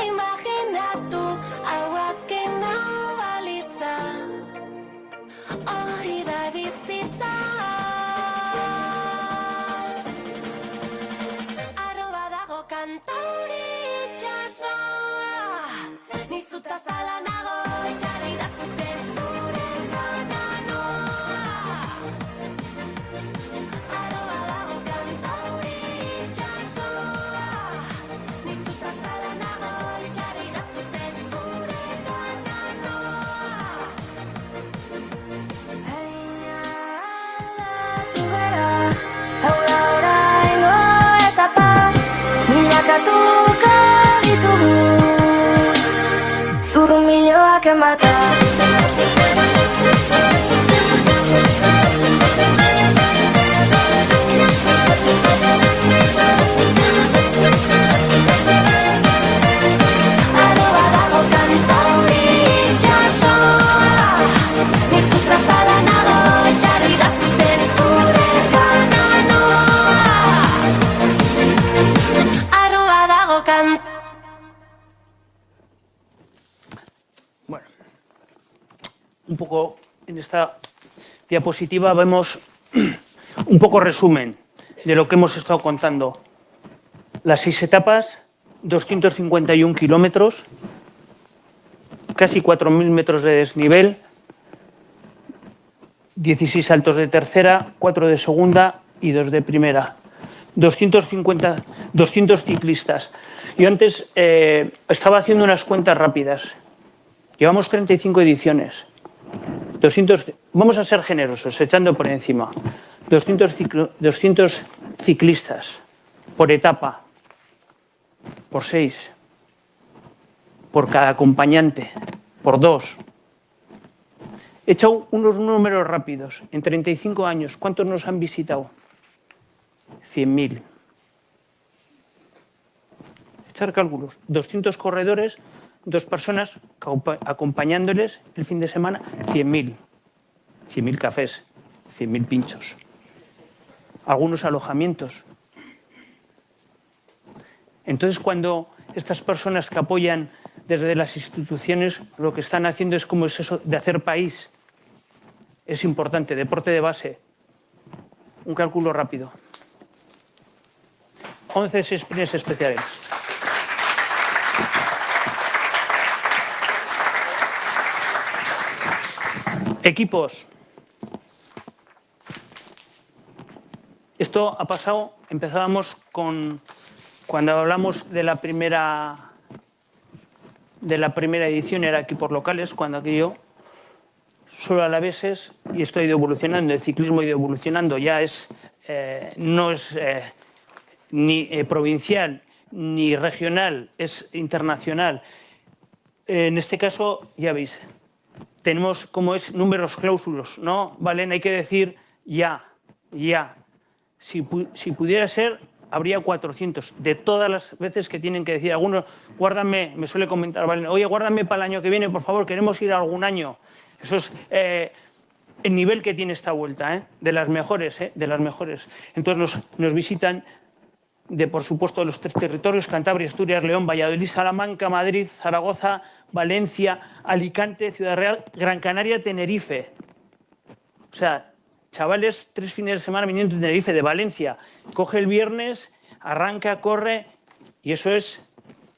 F: imaginatu hau azken hau balitza, hori da bizitza. Aro badago kantauri itxasoa, nizuta zala nago itxarri da zuzte zure kananoa. Aro badago kantauri itxasoa, nizuta zala nago itxarri da zuzte zure kananoa. Heina aldatu gara, hau da oraingo etapa, milakatuko ditugu zurrunbiloak emata. Aro badago kantauri itxasoa, nizuta zala nago itxarri da zuzte zure kananoa. Aro badago
E: Bueno, un poco en esta diapositiva vemos un poco resumen de lo que hemos estado contando. Las 6 etapas, 251 kilómetros, casi 4.000 metros de desnivel, 16 saltos de tercera, 4 de segunda y 2 de primera. 200 ciclistas. Yo antes estaba haciendo unas cuentas rápidas. Llevamos 35 ediciones. 200, vamos a ser generosos, echando por encima. 200 ciclistas por etapa, por 6, por cada acompañante, por 2. He echado unos números rápidos. En 35 años, ¿cuántos nos han visitado? 100.000. Echar cálculos. 200 corredores, 2 personas acompañándoles el fin de semana, 100.000. 100.000 cafés, 100.000 pinchos. Algunos alojamientos. Entonces, cuando estas personas que apoyan desde las instituciones, lo que están haciendo es como es eso de hacer país. Es importante, deporte de base. Un cálculo rápido. 11 sprints especiales. Equipos. Esto ha pasado, empezábamos con, cuando hablamos de la primera edición, era equipos locales, cuando aquello solo alaveses, y esto ha ido evolucionando, el ciclismo ha ido evolucionando, ya es, no es ni provincial ni regional, es internacional. En este caso, ya veis, tenemos como es números clausulos, ¿no? Valen, hay que decir ya. Si pudiera ser, habría 400, de todas las veces que tienen que decir. Algunos, guárdame, me suele comentar, Valen, oye, guárdame para el año que viene, por favor, queremos ir a algún año. Eso es el nivel que tiene esta vuelta, de las mejores, de las mejores. Entonces nos visitan de, por supuesto, los 3 territorios, Cantabria, Asturias, León, Valladolid, Salamanca, Madrid, Zaragoza, Valencia, Alicante, Ciudad Real, Gran Canaria, Tenerife. O sea, chavales, 3 fines de semana viniendo de Tenerife, de Valencia. Coge el viernes, arranca, corre, y eso es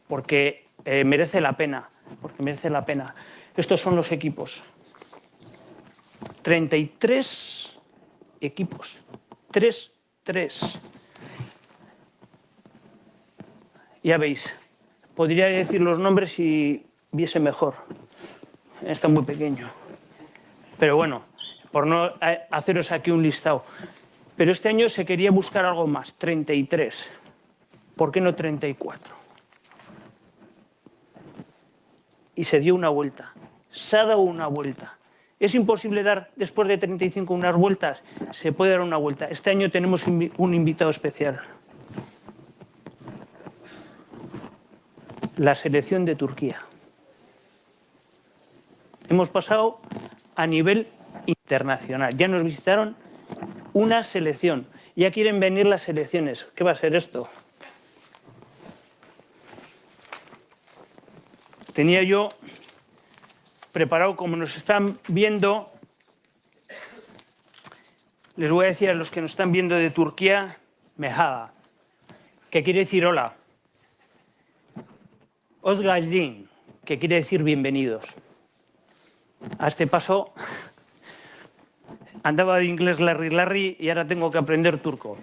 E: porque merece la pena. Porque merece la pena. Estos son los equipos. 33 equipos. 3. Ya veis, podría decir los nombres si viese mejor. Está muy pequeño. Pero bueno, por no haceros aquí un listado. Pero este año se quería buscar algo más, 33. ¿Por qué no 34? Y se dio una vuelta. Se ha dado una vuelta. ¿Es imposible dar después de 35 unas vueltas? Se puede dar una vuelta. Este año tenemos un invitado especial. La selección de Turquía. Hemos pasado a nivel internacional. Ya nos visitaron una selección. Ya quieren venir las selecciones. ¿Qué va a ser esto? Tenía yo preparado, como nos están viendo, les voy a decir a los que nos están viendo de Turquía, Mehada, que quiere decir hola. Hoş geldin, que quiere decir bienvenidos. A este paso andaba de inglés larry y ahora tengo que aprender turco.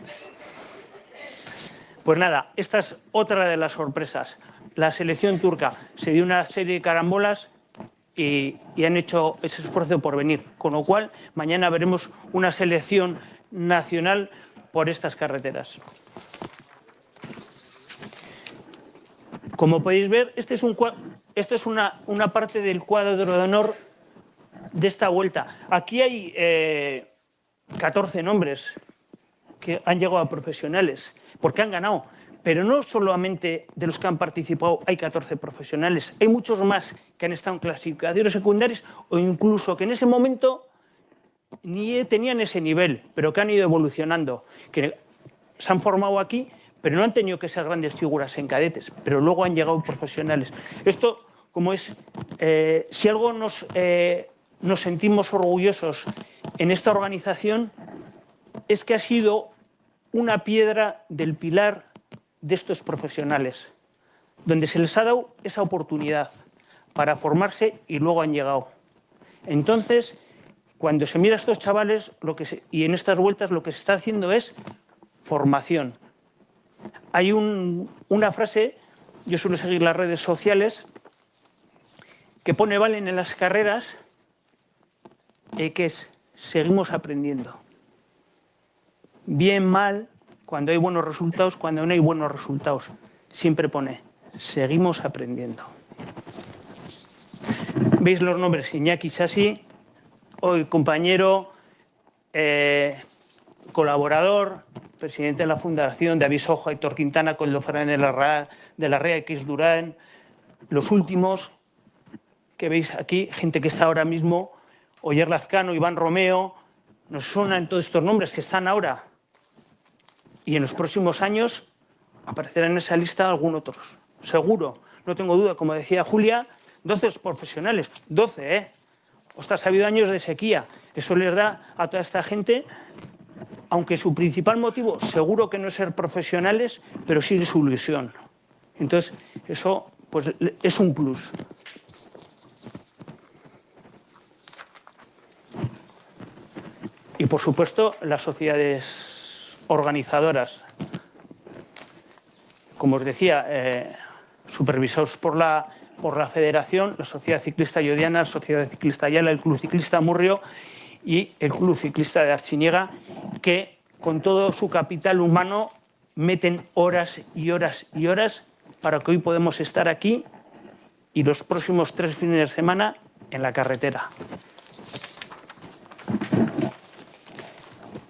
E: Pues nada, esta es otra de las sorpresas. La selección turca se dio una serie de carambolas y han hecho ese esfuerzo por venir. Con lo cual, mañana veremos una selección nacional por estas carreteras. Como podéis ver, esto es una parte del cuadro de honor de esta vuelta. Aquí hay 14 nombres que han llegado a profesionales, porque han ganado. Pero no solamente de los que han participado hay 14 profesionales, hay muchos más que han estado en clasificaciones secundarias o incluso que en ese momento ni tenían ese nivel, pero que han ido evolucionando, que se han formado aquí, pero no han tenido que ser grandes figuras en cadetes, pero luego han llegado profesionales. Esto, como es, si algo nos sentimos orgullosos en esta organización, es que ha sido una piedra del pilar de estos profesionales, donde se les ha dado esa oportunidad para formarse y luego han llegado. Entonces, cuando se mira a estos chavales y en estas vueltas lo que se está haciendo es formación. Hay una frase, yo suelo seguir las redes sociales, que pone Valen en las carreras, que es seguimos aprendiendo. Bien, mal, cuando hay buenos resultados, cuando no hay buenos resultados. Siempre pone, seguimos aprendiendo. ¿Veis los nombres? Iñaki Sassi, hoy compañero, colaborador, presidente de la Fundación, David Sojo, Héctor Quintana, Coldo Fernández de la Rea, X Durán. Los últimos que veis aquí, gente que está ahora mismo, Oyer Lazcano, Iván Romeo, nos suenan todos estos nombres que están ahora. Y en los próximos años aparecerá en esa lista algún otro. Seguro, no tengo duda, como decía Julia, 12 profesionales, 12, ¿eh? Ostras, ha habido años de sequía. Eso les da a toda esta gente, aunque su principal motivo seguro que no es ser profesionales, pero sí su ilusión. Entonces, eso pues, es un plus. Y, por supuesto, las sociedades organizadoras, como os decía, supervisados por la Federación, la Sociedad Ciclista Llodiana, la Sociedad Ciclista Ayala, el Club Ciclista Murrio y el Club Ciclista de Artziniega, que con todo su capital humano meten horas y horas y horas para que hoy podamos estar aquí y los próximos 3 fines de semana en la carretera.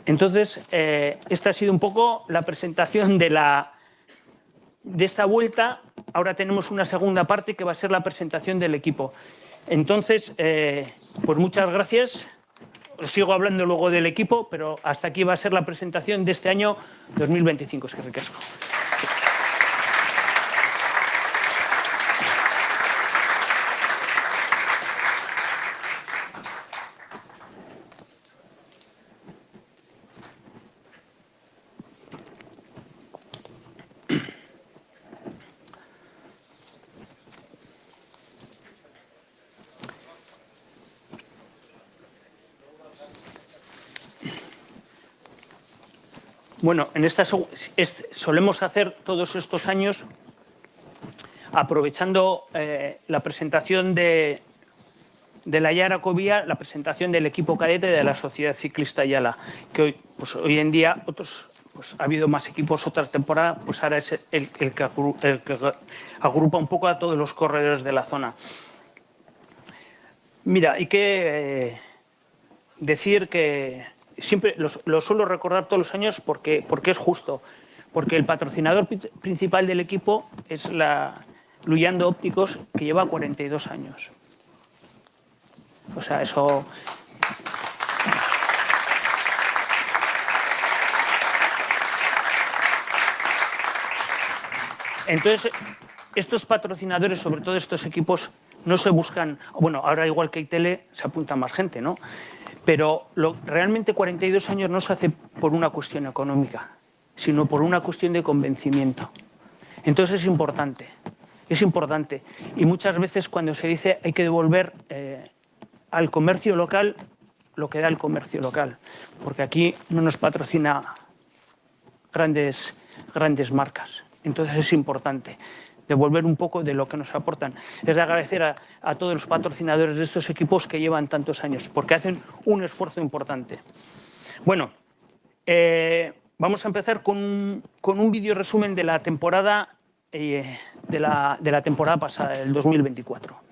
E: Entonces, esta ha sido un poco la presentación de esta vuelta. Ahora tenemos una segunda parte que va a ser la presentación del equipo. Entonces, pues muchas gracias. Os sigo hablando luego del equipo, pero hasta aquí va a ser la presentación de este año 2025. Es que ricasco. Bueno, solemos hacer todos estos años, aprovechando la presentación de la Ayara Covía, la presentación del equipo cadete de la Sociedad Ciclista Ayala, que hoy en día ha habido más equipos otras temporadas, pues ahora es el que agrupa un poco a todos los corredores de la zona. Mira, hay que decir que siempre lo suelo recordar todos los años porque es justo, porque el patrocinador principal del equipo es la Luyando Ópticos, que lleva 42 años. O sea, eso... Entonces, estos patrocinadores, sobre todo estos equipos, no se buscan... Bueno, ahora igual que hay tele, se apunta más gente, ¿no? Pero realmente 42 años no se hace por una cuestión económica, sino por una cuestión de convencimiento. Entonces es importante. Y muchas veces cuando se dice hay que devolver al comercio local lo que da el comercio local, porque aquí no nos patrocina grandes marcas. Entonces es importante devolver un poco de lo que nos aportan. Es de agradecer a todos los patrocinadores de estos equipos que llevan tantos años, porque hacen un esfuerzo importante. Bueno, vamos a empezar con un vídeo resumen de la temporada de la temporada pasada, el 2024.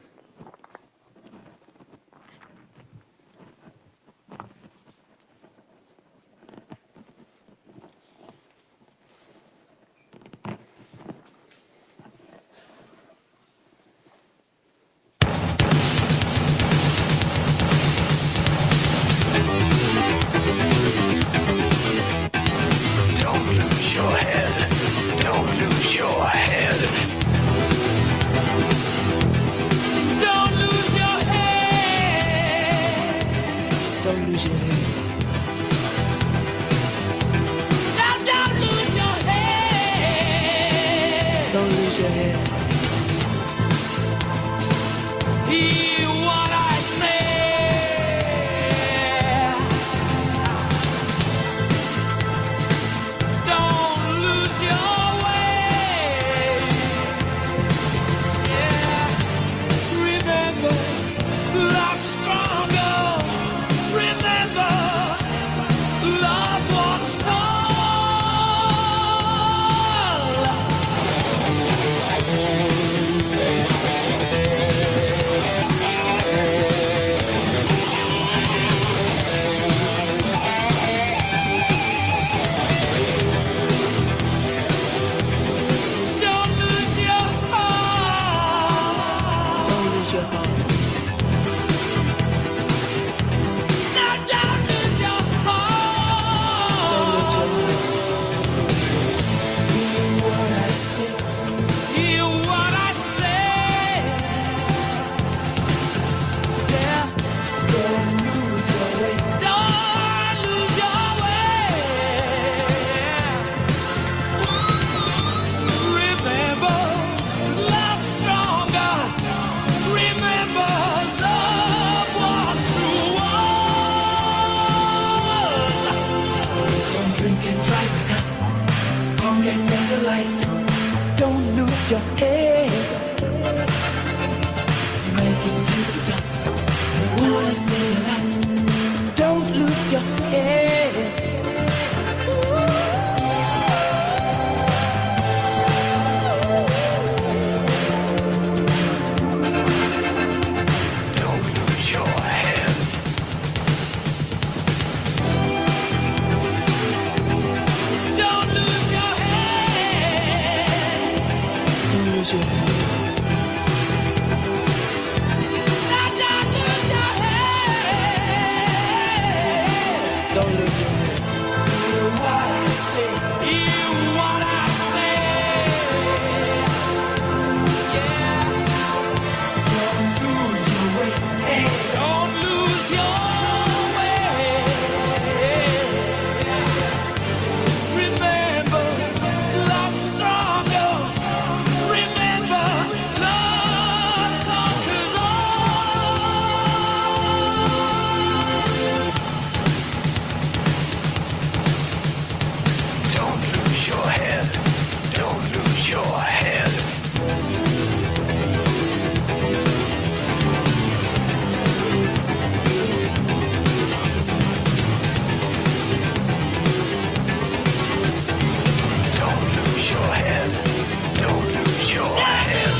G: drink and drive a car. Don't get paralyzed. Don't lose your head. If you make it to the top and you wanna stay alive, don't lose your head. Don't lose your head. Don't lose your head. Don't lose your head. Now don't lose your head. Don't lose your head. Hear what I say. Hear what I say. Yeah. Don't lose your way. Hey. Don't lose your way. Remember, love's stronger. Remember, love conquers all. Don't lose your head. Don't lose your head. Don't lose your head. Don't lose your head.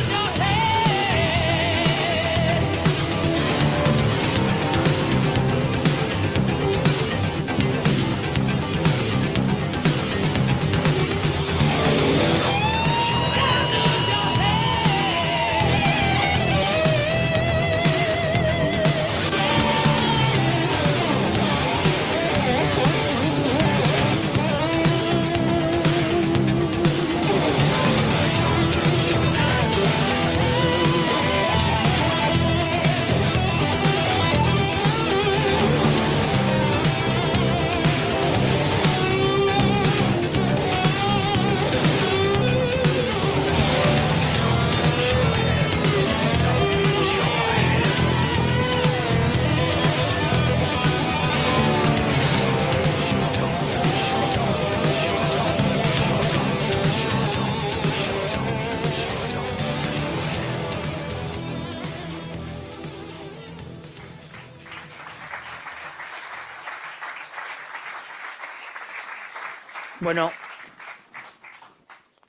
E: Bueno,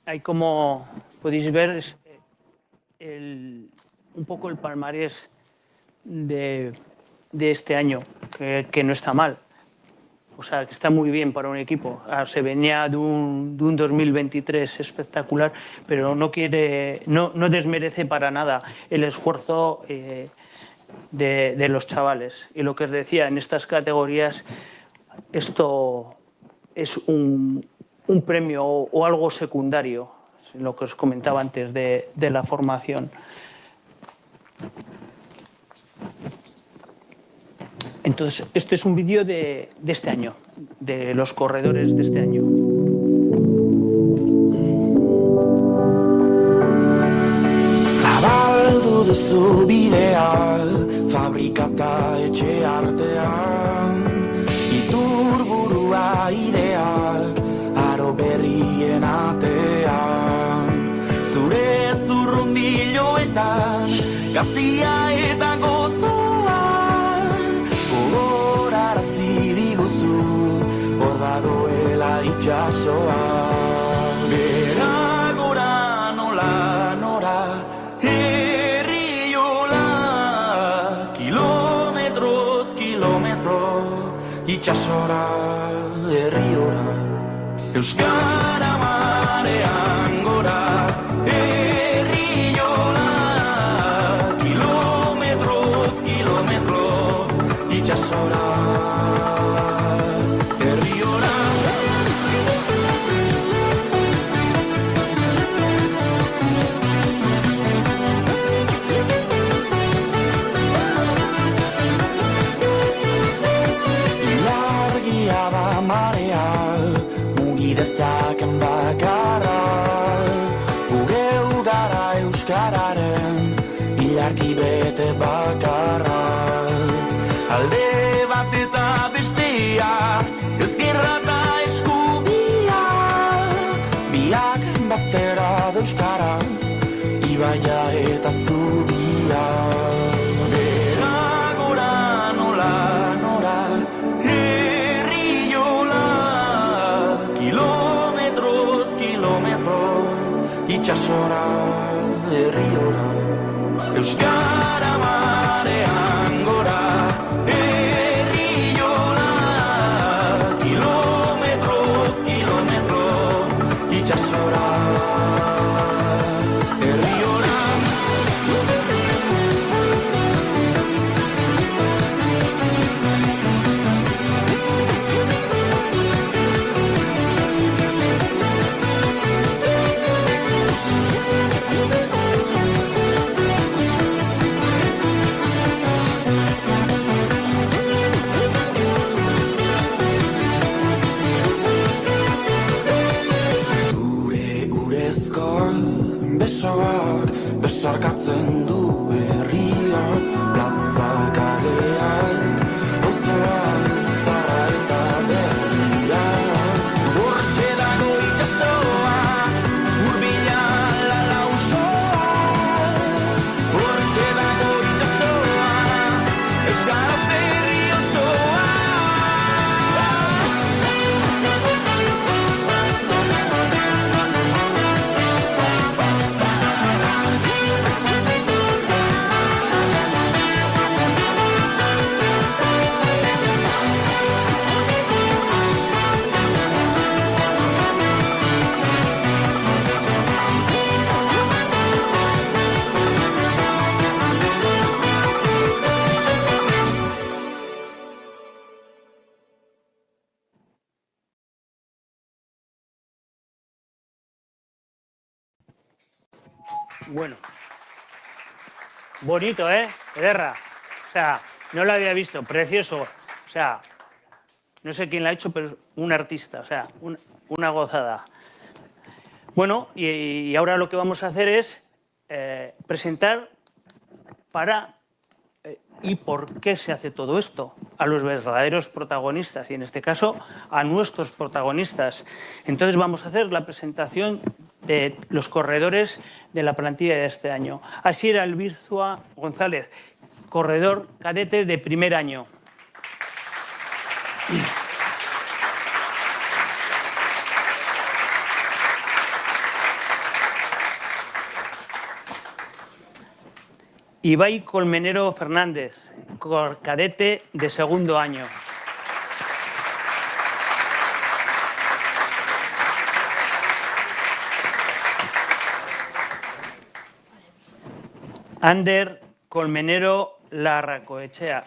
E: ahí como podéis ver es un poco el palmarés de este año, que no está mal. O sea, que está muy bien para un equipo. Se venía de un 2023 espectacular, pero no desmerece para nada el esfuerzo de los chavales. Y lo que os decía, en estas categorías, esto es un premio o algo secundario, lo que os comentaba antes de la formación. Entonces, este es un vídeo de este año, de los corredores de este año.
G: Zabaldu duzu bidea, fabrikata etxe artean, iturburua ideak, aro berrien atean, zure zurrunbiloetan, gazia eta gozoa, gogorarazi diguzu, hor dagoela itxasoa. Bera gora nola nora, itxasora, herriora, euskara marean gora, herriola, kilometroz, kilometro, itxasora, herriora. Mugidezaken bakarra, gugeu gara euskararen ilargi bete bakarra. Alde bat eta bestea, ezkerra eta esku Itsasora, herriora, euskara marean gora, herriola, kilometroz, kilometro, itsasora, herriora. Besoak besarkatzen du herria, plaza kaleak, auzoak zara eta berria. Hortxe dago itsasoa, hurbila lausoa. Hortxe dago itsasoa, euskara ferri osoa.
E: Bueno, bonito, Ederra. O sea, no lo había visto, precioso. O sea, no sé quién lo ha hecho, pero es un artista, o sea, una gozada. Bueno, y ahora lo que vamos a hacer es presentar y por qué se hace todo esto a los verdaderos protagonistas y en este caso a nuestros protagonistas. Entonces vamos a hacer la presentación de los corredores de la plantilla de este año. Asier Albirzua González, corredor cadete de primer año. Ibai Colmenero Fernández, cadete de segundo año. Ander Colmenero Larracoechea,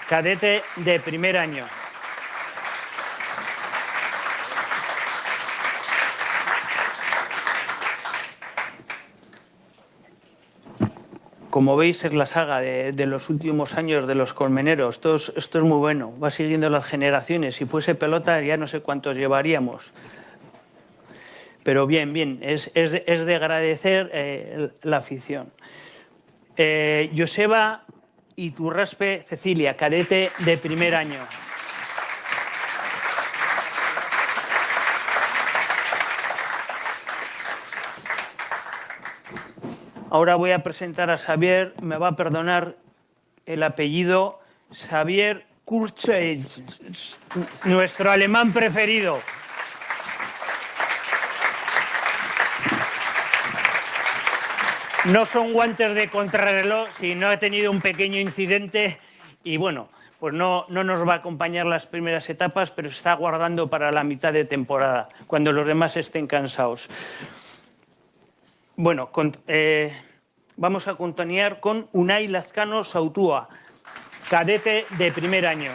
E: cadete de primer año. Como veis, es la saga de los últimos años de los colmeneros. Esto es muy bueno, va siguiendo las generaciones. Si fuese pelota ya no sé cuántos llevaríamos. Pero bien, es de agradecer la afición. Joseba Iturraspe Cecilia, cadete de primer año. Ahora voy a presentar a Xavier, me va a perdonar el apellido, Xavier Kurze, nuestro alemán preferido. No son guantes de contrarreloj, sino he tenido un pequeño incidente y bueno, pues no nos va a acompañar las primeras etapas, pero se está guardando para la mitad de temporada, cuando los demás estén cansados. Bueno, vamos a continuar con Unai Lazcano Sautua, cadete de primer año.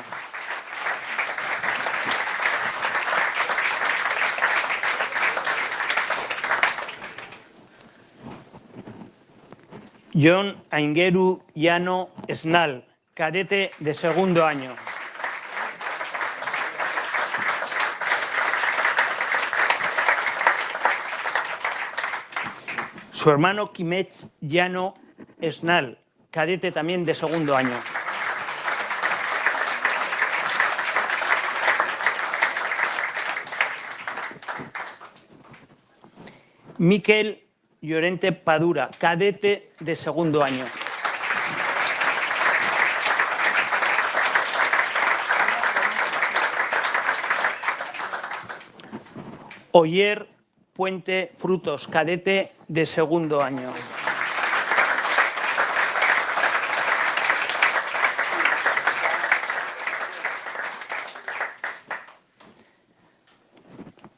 E: Jon Aingeru Llano Esnal, cadete de segundo año. Su hermano Kimech Llano Esnal, cadete también de segundo año. Mikel Llorente Padura, cadete de segundo año. Oyer Puente Frutos, cadete de segundo año.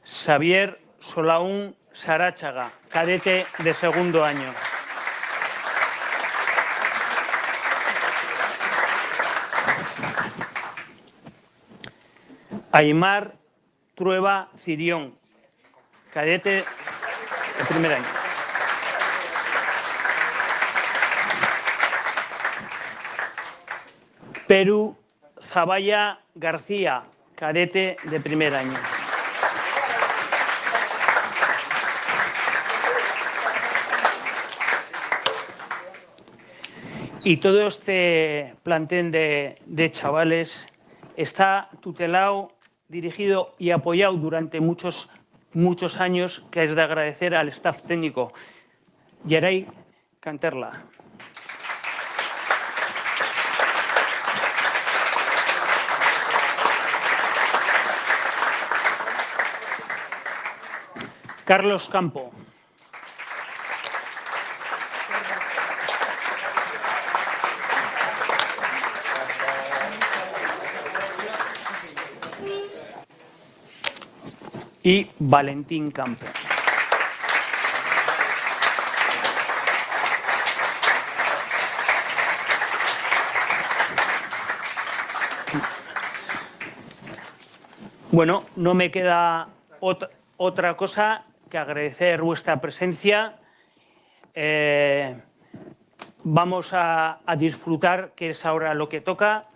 E: Xavier Solaún Saráchaga, cadete de segundo año. Aymar Trueba Cirión, cadete de primer año. Perú Zaballa García, cadete de primer año. Y todo este plantel de chavales está tutelado, dirigido y apoyado durante muchos años, que es de agradecer al staff técnico. Yeray Canterla. Carlos Campo. Y Valentín Campo. Bueno, no me queda otra cosa que agradecer vuestra presencia. Vamos a disfrutar, que es ahora lo que toca,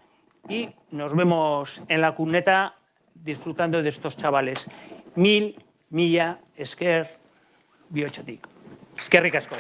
E: y nos vemos en la cuneta disfrutando de estos chavales. Mil mila esker bihotzetik. Eskerrik asko.